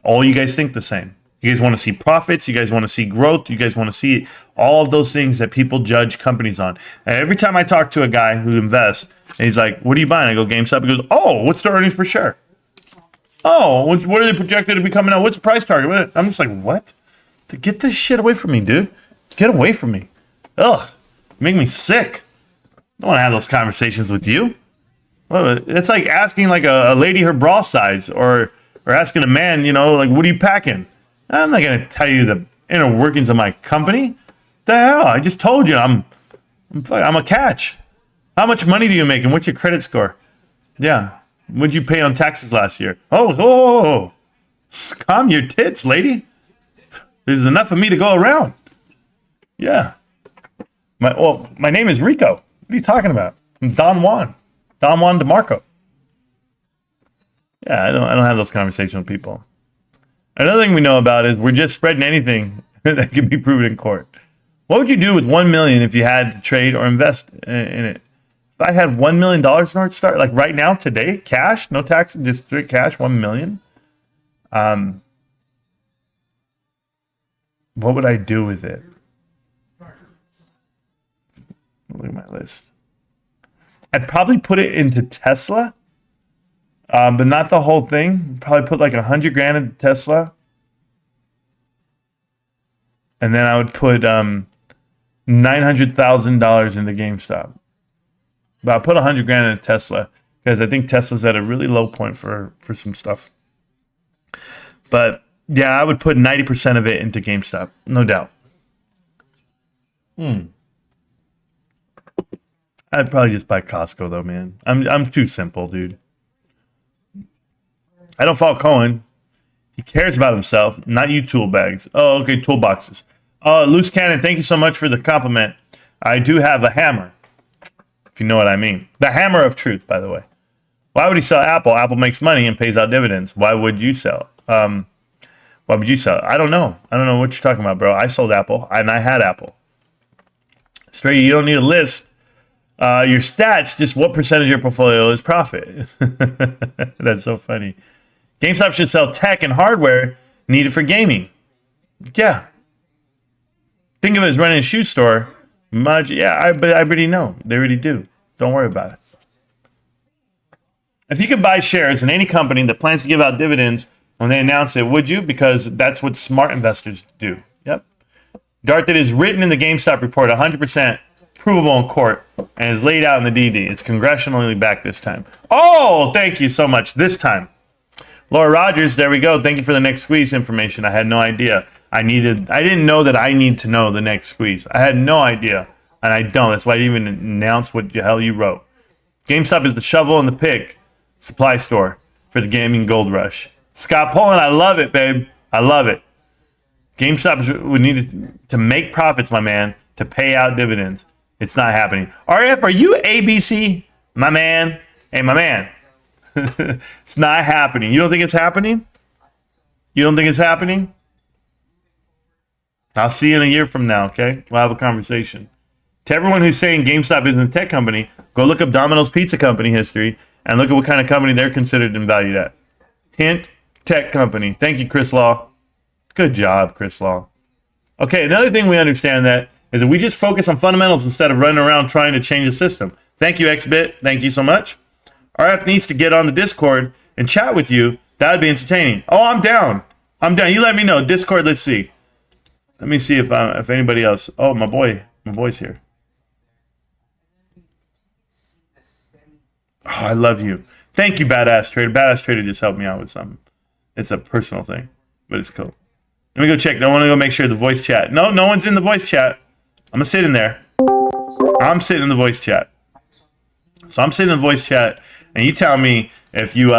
Speaker 3: All you guys think the same. You guys want to see profits. You guys want to see growth. You guys want to see all of those things that people judge companies on. And every time I talk to a guy who invests, and he's like, what are you buying? I go, GameStop. He goes, oh, what's the earnings per share? Oh, what are they projected to be coming out? What's the price target? I'm just like, what? Get this shit away from me, dude. Get away from me. Ugh. Make me sick. I don't want to have those conversations with you. It's like asking like a lady her bra size or asking a man, like, what are you packing? I'm not going to tell you the inner workings of my company. The hell? I just told you I'm a catch. How much money do you make and what's your credit score? Yeah. What'd you pay on taxes last year? Oh, calm your tits, lady. There's enough of me to go around. Yeah. My name is Rico. What are you talking about? I'm Don Juan DeMarco. Yeah, I don't have those conversations with people. Another thing we know about is we're just spreading anything that can be proven in court. What would you do with $1 million if you had to trade or invest in it? If I had $1 million in order to start, like right now, today, cash, no taxes, just straight cash, $1 million. What would I do with it? Look at my list. I'd probably put it into Tesla, but not the whole thing. Probably put like 100 grand into Tesla. And then I would put $900,000 into GameStop. But I'll put 100 grand into Tesla because I think Tesla's at a really low point for some stuff. But yeah, I would put 90% of it into GameStop, no doubt. I'd probably just buy Costco though, man. I'm too simple, dude. I don't follow Cohen. He cares about himself, not you tool bags. Oh, okay, toolboxes. Loose Cannon, thank you so much for the compliment. I do have a hammer, if you know what I mean. The hammer of truth, by the way. Why would he sell Apple? Apple makes money and pays out dividends. Why would you sell? Why would you sell? I don't know. I don't know what you're talking about, bro. I sold Apple, and I had Apple. Straight, you don't need a list. Your stats, just what percentage of your portfolio is profit. That's so funny. GameStop should sell tech and hardware needed for gaming. Yeah. Think of it as running a shoe store. Yeah, but I already know. They already do. Don't worry about it. If you could buy shares in any company that plans to give out dividends when they announce it, would you? Because that's what smart investors do. Yep. Dart, that is written in the GameStop report, 100% provable in court, and is laid out in the DD. It's congressionally backed this time. Oh, thank you so much. This time. Laura Rogers, there we go. Thank you for the next squeeze information. I had no idea. I didn't know that I need to know the next squeeze. I had no idea, and I don't. That's why I didn't even announce what the hell you wrote. GameStop is the shovel and the pick supply store for the gaming gold rush. Scott Poland, I love it, babe. I love it. GameStop would need to make profits, my man, to pay out dividends. It's not happening. RF, are you ABC? My man. Hey, my man. It's not happening. You don't think it's happening? You don't think it's happening? I'll see you in a year from now, okay? We'll have a conversation. To everyone who's saying GameStop isn't a tech company, go look up Domino's Pizza Company history and look at what kind of company they're considered and valued at. Hint, tech company. Thank you, Chris Law. Good job, Chris Law. Okay, another thing we understand that is that we just focus on fundamentals instead of running around trying to change the system. Thank you, XBit. Thank you so much. RF needs to get on the Discord and chat with you. That would be entertaining. Oh, I'm down. I'm down. You let me know. Discord, let's see. Let me see if anybody else. Oh, my boy's here. Oh, I love you. Thank you, Badass Trader. Badass Trader just helped me out with something. It's a personal thing, but it's cool. Let me go check. I want to go make sure the voice chat. No one's in the voice chat. I'm gonna sit in there. I'm sitting in the voice chat. So I'm sitting in the voice chat, and you tell me if you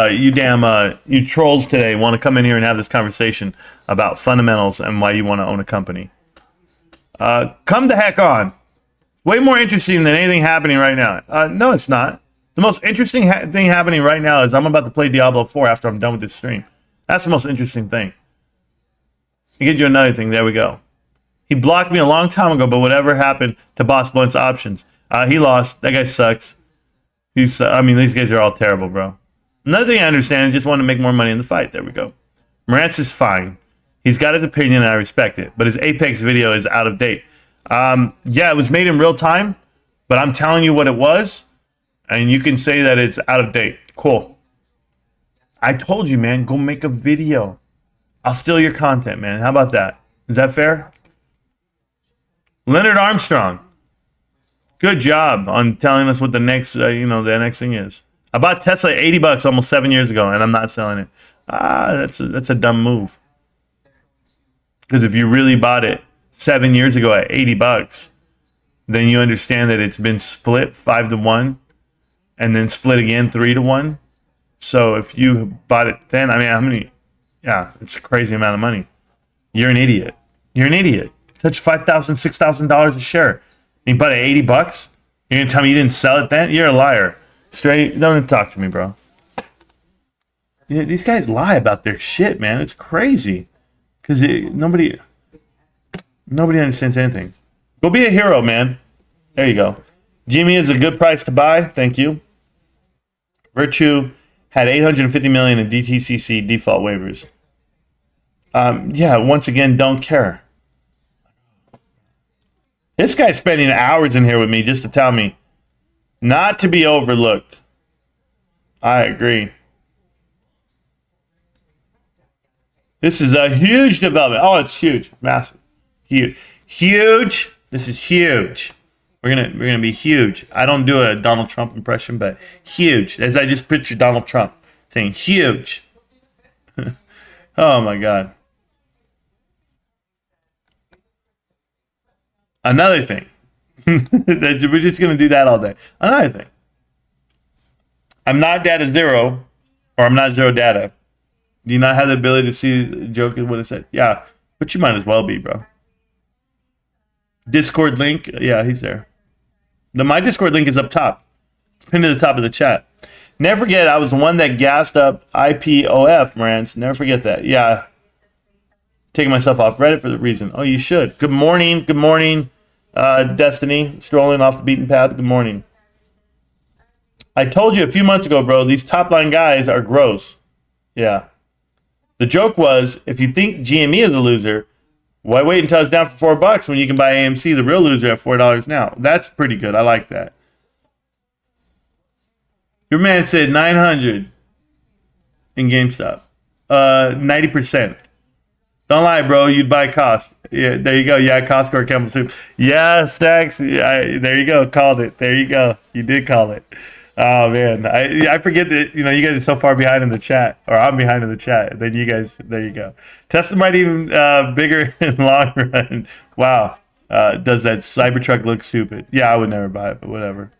Speaker 3: trolls today want to come in here and have this conversation about fundamentals and why you want to own a company. Come the heck on. Way more interesting than anything happening right now. No, it's not. The most interesting thing happening right now is I'm about to play Diablo 4 after I'm done with this stream. That's the most interesting thing. I'll get you another thing. There we go. He blocked me a long time ago, but whatever happened to Boss Blunt's options? He lost. That guy sucks. These guys are all terrible, bro. Another thing I understand, just want to make more money in the fight. There we go. Marantz is fine. He's got his opinion, and I respect it. But his Apex video is out of date. Yeah, it was made in real time, but I'm telling you what it was, and you can say that it's out of date. Cool. I told you, man, go make a video. I'll steal your content, man. How about that? Is that fair? Leonard Armstrong. Good job on telling us what the next, the next thing is. I bought Tesla at $80 almost 7 years ago, and I'm not selling it. That's a dumb move. Because if you really bought it 7 years ago at $80, then you understand that it's been split 5-1, and then split again 3-1. So if you bought it then, how many? Yeah, it's a crazy amount of money. You're an idiot. You're an idiot. Touch $5,000, $6,000 a share. You bought it at $80? You're gonna tell me you didn't sell it then? You're a liar. Straight, don't talk to me, bro. Yeah, these guys lie about their shit, man. It's crazy. Because nobody understands anything. Go be a hero, man. There you go. GME is a good price to buy. Thank you. Virtue had $850 million in DTCC default waivers. Yeah, once again, don't care. This guy's spending hours in here with me just to tell me not to be overlooked. I agree. This is a huge development. Oh, it's huge. Massive. Huge. Huge. This is huge. We're gonna be huge. I don't do a Donald Trump impression, but huge. As I just pictured Donald Trump saying huge. Oh my God. Another thing. We're just gonna do that all day. Another thing. I'm not data zero, or I'm not zero data. Do you not have the ability to see the joke and what it said? Yeah, but you might as well be, bro. Discord link, yeah, he's there. My Discord link is up top. It's pinned to the top of the chat. Never forget, I was the one that gassed up IPOF, Marantz. Never forget that. Yeah. Taking myself off Reddit for the reason. Oh, you should. Good morning. Good morning, Destiny. Strolling off the beaten path. Good morning. I told you a few months ago, bro, these top line guys are gross. Yeah. The joke was, if you think GME is a loser, why wait until it's down for $4 when you can buy AMC, the real loser, at $4 now? That's pretty good. I like that. Your man said 900 in GameStop. 90%. Don't lie, bro. You'd buy cost. Yeah, there you go. Yeah, Costco or Campbell Soup. Yeah, Stacks. Yeah, there you go. Called it. There you go. You did call it. Oh man, I forget that you guys are so far behind in the chat, or I'm behind in the chat. Then you guys, there you go. Tesla might even bigger in long run. Wow, does that Cybertruck look stupid? Yeah, I would never buy it, but whatever.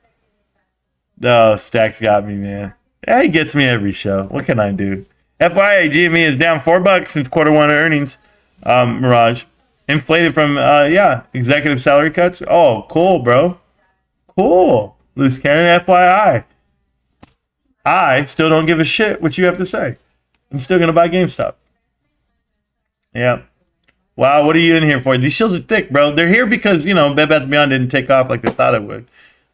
Speaker 3: Oh, Stacks got me, man. Yeah, he gets me every show. What can I do? FYI, GME is down $4 since Q1 earnings. Mirage, inflated from executive salary cuts. Oh, cool, bro. Cool. Loose cannon, FYI. I still don't give a shit what you have to say. I'm still going to buy GameStop. Yeah. Wow, what are you in here for? These shills are thick, bro. They're here because, Bed Bath & Beyond didn't take off like they thought it would.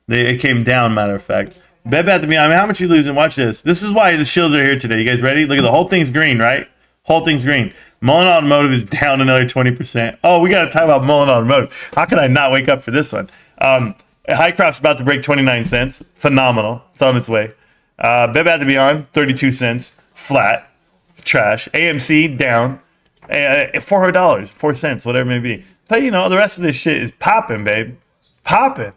Speaker 3: It came down, matter of fact. Bed Bath & Beyond, how much you losing? Watch this. This is why the shills are here today. You guys ready? Look at the whole thing's green, right? Whole thing's green. Mullen Automotive is down another 20%. Oh, we got to talk about Mullen Automotive. How can I not wake up for this one? Highcroft's about to break 29 cents. Phenomenal. It's on its way. Bed Bath & Beyond, 32 cents. Flat. Trash. AMC, down. $400. 4 cents, whatever it may be. But, the rest of this shit is popping, babe. Popping.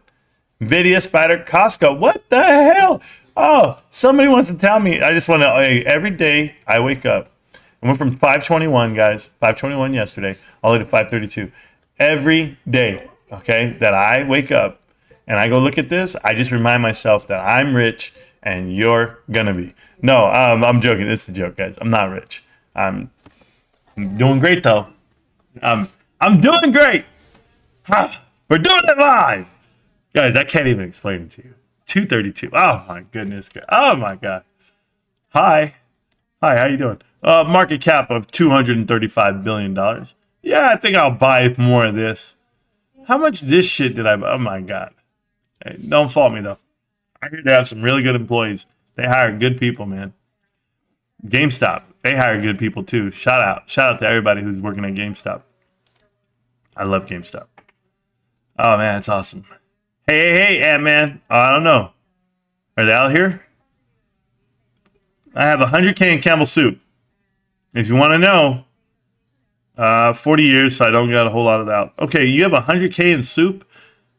Speaker 3: Nvidia, Spider, Costco. What the hell? Oh, somebody wants to tell me. I just want to, every day I wake up. I went from 521, guys. 521 yesterday, all the way to 532. Every day, okay, that I wake up, and I go look at this, I just remind myself that I'm rich and you're gonna be. No, I'm joking. It's a joke, guys. I'm not rich. I'm doing great though. I'm doing great. We're doing it live, guys. I can't even explain it to you. 232. Oh my goodness. Oh my God. Hi, how you doing? Market cap of $235 billion. Yeah, I think I'll buy more of this. How much this shit did I buy? Oh my God. Hey, don't fault me though. I hear they have some really good employees. They hire good people, man. GameStop, they hire good people too. Shout out to everybody who's working at GameStop. I love GameStop. Oh man, it's awesome. Hey, Ant-Man. I don't know. Are they out here? I have 100K in Campbell Soup. If you want to know, 40 years, so I don't got a whole lot of that. Okay, you have 100K in soup.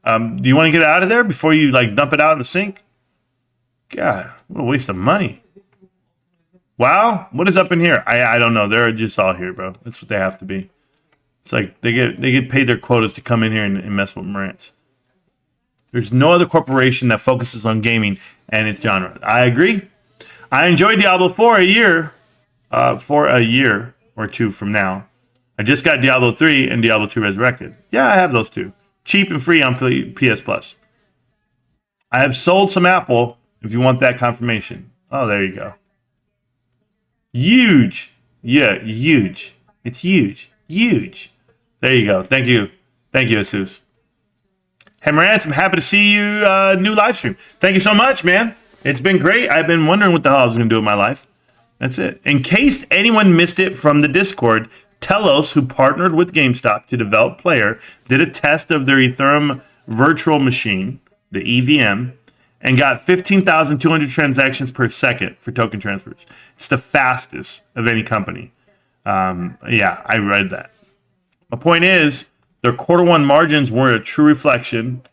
Speaker 3: Do you want to get it out of there before you dump it out in the sink? God, what a waste of money. Wow, what is up in here? I don't know. They're just all here, bro. That's what they have to be. It's like they get paid their quotas to come in here and mess with Marantz. There's no other corporation that focuses on gaming and its genre. I agree. I enjoyed Diablo for a year or two from now. I just got Diablo 3 and Diablo 2 Resurrected. Yeah, I have those two. Cheap and free on PS Plus. I have sold some Apple if you want that confirmation. Oh, there you go. Huge. Yeah, huge. It's huge. Huge. There you go. Thank you. Thank you, Asus. Hey, Marantz, I'm happy to see you new live stream. Thank you so much, man. It's been great. I've been wondering what the hell I was going to do with my life. That's it. In case anyone missed it from the Discord, Telos, who partnered with GameStop to develop Player, did a test of their Ethereum virtual machine, the EVM, and got 15,200 transactions per second for token transfers. It's the fastest of any company. Yeah, I read that. My point is, their quarter one margins were a true reflection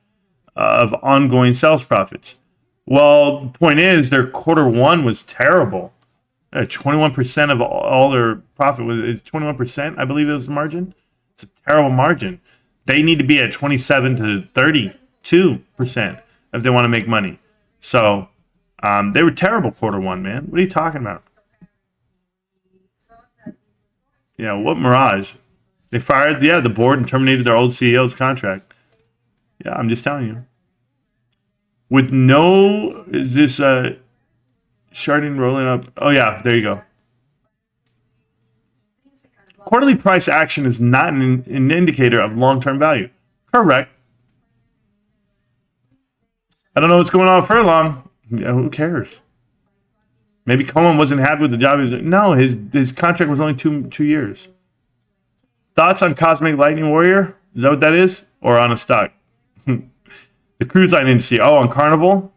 Speaker 3: of ongoing sales profits. Well, the point is, their quarter one was terrible. 21% of all their profit is 21%, I believe it was the margin. It's a terrible margin. They need to be at 27 to 32% if they want to make money. So they were terrible quarter one, man. What are you talking about? Yeah, what mirage? They fired, the board and terminated their old CEO's contract. Yeah, I'm just telling you. With no, is this sharding rolling up? Oh yeah, there you go. Quarterly price action is not an indicator of long-term value. Correct. I don't know what's going on with Furlong. Yeah, who cares? Maybe Cohen wasn't happy with the job. No, his contract was only two years. Thoughts on Cosmic Lightning Warrior? Is that what that is? Or on a stock? The cruise line industry. Oh, on Carnival?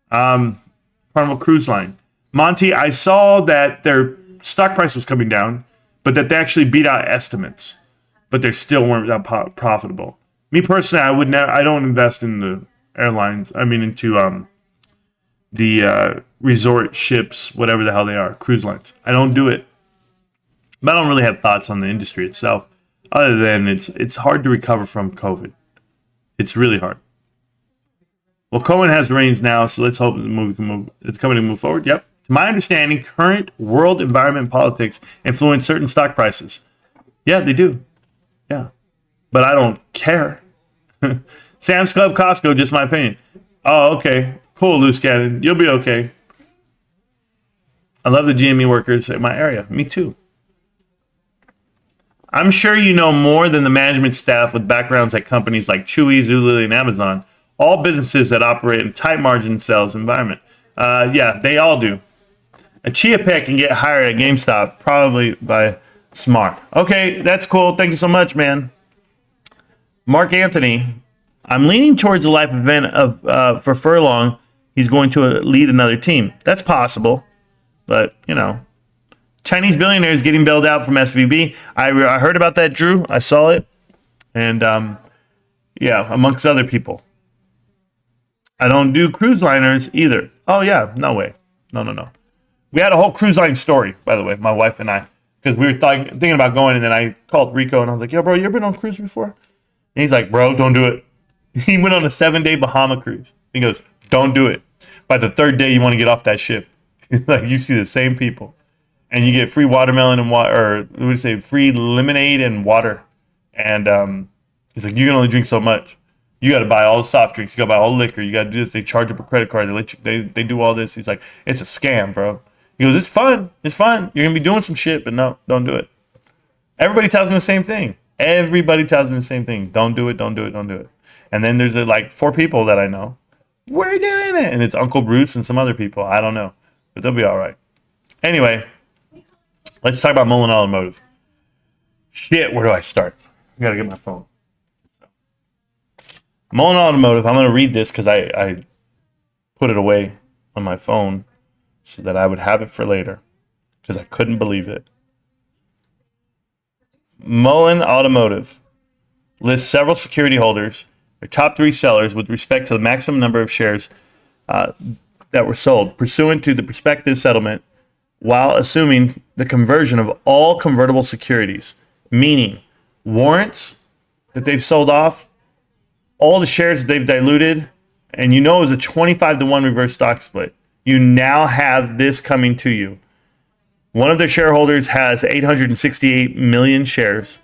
Speaker 3: Carnival Cruise Line. Monty, I saw that their stock price was coming down, but that they actually beat out estimates, but they still weren't that profitable. Me personally, I don't invest in the airlines. I mean, into the resort ships, whatever the hell they are, cruise lines. I don't do it. But I don't really have thoughts on the industry itself, other than it's hard to recover from COVID. It's really hard. Well, Cohen has the reins now, so let's hope the company can move forward. Yep. To my understanding, current world environment and politics influence certain stock prices. Yeah, they do. Yeah. But I don't care. Sam's Club, Costco, just my opinion. Oh, okay. Cool, Loose Cannon. You'll be okay. I love the GME workers in my area. Me too. I'm sure you know more than the management staff with backgrounds at companies like Chewy, Zulily, and Amazon. All businesses that operate in tight margin sales environment. Yeah, they all do. A Chia Pet can get hired at GameStop, probably by Smart. Okay, that's cool. Thank you so much, man. Mark Anthony, I'm leaning towards a life event of for Furlong. He's going to lead another team. That's possible, but Chinese billionaires getting bailed out from SVB. I heard about that, Drew. I saw it, and yeah, amongst other people. I don't do cruise liners either. Oh yeah, no way, no. We had a whole cruise line story, by the way, my wife and I, because we were thinking about going, and then I called Rico and I was like, "Yo, bro, you ever been on a cruise before?" And he's like, "Bro, don't do it." He went on a 7-day Bahama cruise. He goes, "Don't do it. By the third day, you want to get off that ship." Like, you see the same people, and you get free watermelon and water, or what would you say, free lemonade and water. And he's like, "You can only drink so much. You got to buy all the soft drinks. You got to buy all the liquor. You got to do this. They charge up a credit card. They do all this." He's like, "It's a scam, bro." He goes, "It's fun. It's fun. You're gonna be doing some shit, but no, don't do it." Everybody tells me the same thing. Don't do it. Don't do it. Don't do it. And then there's like 4 people that I know. We're doing it, and it's Uncle Bruce and some other people. I don't know, but they'll be all right. Anyway, let's talk about Mullen Automotive. Shit, where do I start? I gotta get my phone. Mullen Automotive. I'm gonna read this because I put it away on my phone so that I would have it for later because I couldn't believe it. Mullen Automotive lists several security holders, their top 3 sellers, with respect to the maximum number of shares that were sold pursuant to the prospective settlement, while assuming the conversion of all convertible securities, meaning warrants that they've sold off, all the shares that they've diluted, and it was a 25-to-1 reverse stock split. You now have this coming to you. One of their shareholders has 868 million shares.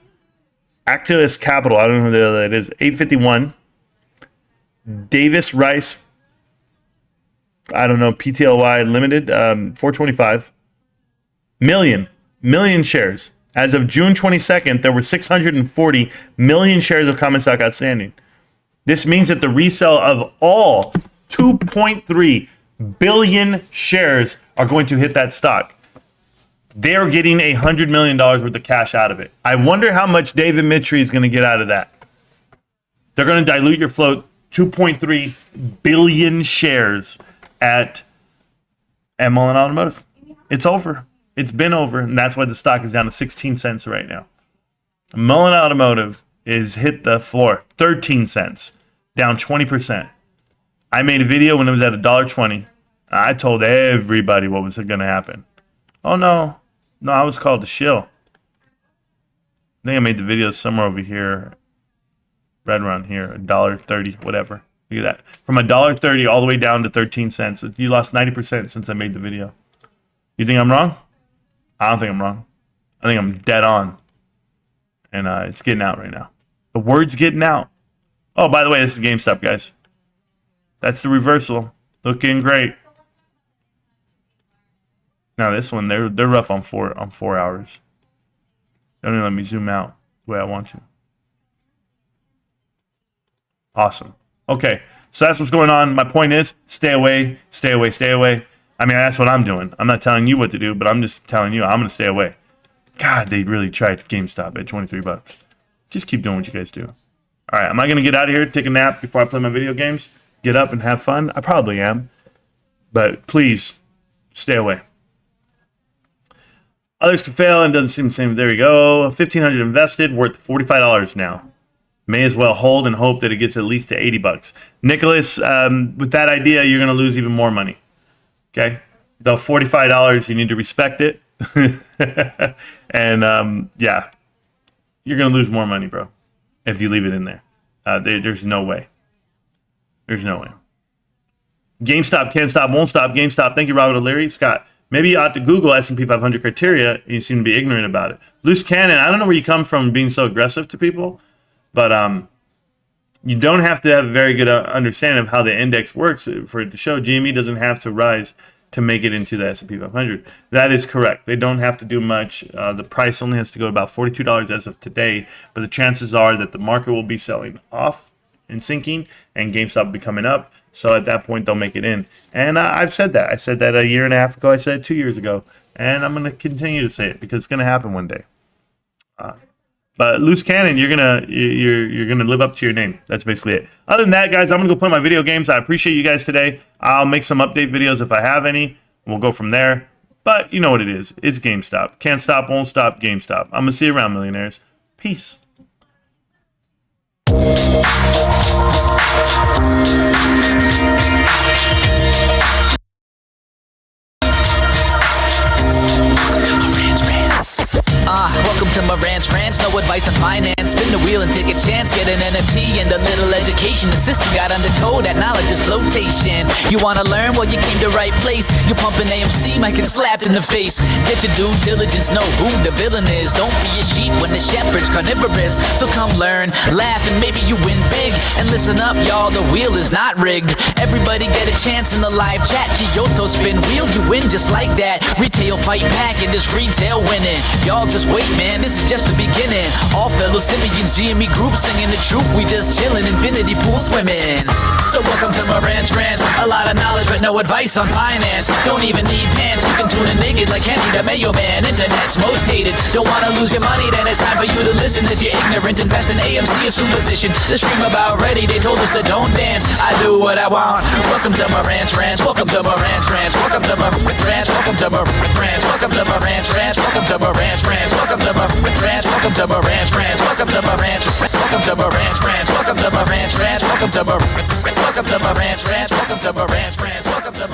Speaker 3: Activist Capital, I don't know who the other that is, 851. Davis Rice, I don't know, PTLY Limited, 425 million shares. As of June 22nd, there were 640 million shares of common stock outstanding. This means that the resale of all 2.3 billion shares are going to hit that stock. They're getting $100 million worth of cash out of it. I wonder how much David Mitri is going to get out of that. They're going to dilute your float 2.3 billion shares at Mullen Automotive. It's over. It's been over, and that's why the stock is down to 16 cents right now. Mullen Automotive is hit the floor, 13 cents, down 20%. I made a video when it was at $1.20. I told everybody what was going to happen. Oh, no, I was called a shill. I think I made the video somewhere over here. Red run here, $1.30, whatever. Look at that. From $1.30 all the way down to 13 cents. You lost 90% since I made the video. You think I'm wrong? I don't think I'm wrong. I think I'm dead on. And it's getting out right now. The word's getting out. Oh, by the way, this is GameStop, guys. That's the reversal. Looking great. Now this one, they're rough on 4 hours. Don't even let me zoom out the way I want to. Awesome. Okay, so that's what's going on. My point is, stay away, stay away, stay away. I mean, that's what I'm doing. I'm not telling you what to do, but I'm just telling you I'm going to stay away. God, they really tried GameStop at $23. Just keep doing what you guys do. All right, am I going to get out of here, take a nap before I play my video games, get up and have fun? I probably am. But please, stay away. Others can fail and doesn't seem the same. There we go. $1,500 invested, worth $45 now. May as well hold and hope that it gets at least to $80. Nicholas, with that idea, you're going to lose even more money. Okay? The $45, you need to respect it. And, yeah, you're going to lose more money, bro, if you leave it in there. There's no way. There's no way. GameStop, can't stop, won't stop. GameStop, thank you, Robert O'Leary. Scott, maybe you ought to Google S&P 500 criteria, and you seem to be ignorant about it. Loose cannon, I don't know where you come from being so aggressive to people, but you don't have to have a very good understanding of how the index works for it to show. GME doesn't have to rise to make it into the S&P 500. That is correct. They don't have to do much. The price only has to go to about $42 as of today, but the chances are that the market will be selling off and sinking, and GameStop will be coming up. So at that point, they'll make it in. And I've said that. I said that a year and a half ago. I said it 2 years ago. And I'm going to continue to say it because it's going to happen one day. But loose cannon, you're gonna live up to your name. That's basically it. Other than that, guys, I'm gonna go play my video games. I appreciate you guys today. I'll make some update videos if I have any. We'll go from there. But you know what it is. It's GameStop. Can't stop, won't stop. GameStop. I'm gonna see you around, millionaires. Peace.
Speaker 4: Welcome to Marantz Rantz, no advice on finance. Spin the wheel and take a chance. Get an NFT and a little education. The system got undertow, that knowledge is flotation. You wanna learn? Well, you came to right place. You pumping AMC, might get slapped in the face. Get your due diligence, know who the villain is. Don't be a sheep when the shepherd's carnivorous. So come learn, laugh, and maybe you win big. And listen up, y'all, the wheel is not rigged. Everybody get a chance in the live chat. Kyoto spin wheel, you win just like that. Retail fight back and this retail winning. Y'all just wait, man, this is just the beginning. All fellow Simeons, GME group singing the truth. We just chillin', infinity pool swimming. So welcome to Marantz Rantz. A lot of knowledge but no advice on finance. Don't even need pants, you can tune in naked like Henry the Mayo Man. Internet's most hated. Don't wanna lose your money, then it's time for you to listen. If you're ignorant, invest in AMC, assume position. The stream about ready, they told us to don't dance. I do what I want. Welcome to Marantz Rantz. Welcome to Marantz Rantz. Welcome to Marantz Rantz. Welcome to Marantz Rantz. Welcome to Marantz Rantz. Welcome to Marantz Rantz. Welcome to Marantz Rantz. Welcome to Marantz Rantz. Welcome to Marantz Rantz. Welcome to Marantz Rantz. Welcome to Marantz Rantz. Welcome to Marantz Rantz. Welcome to Marantz Rantz. Welcome to Marantz Rantz. Welcome to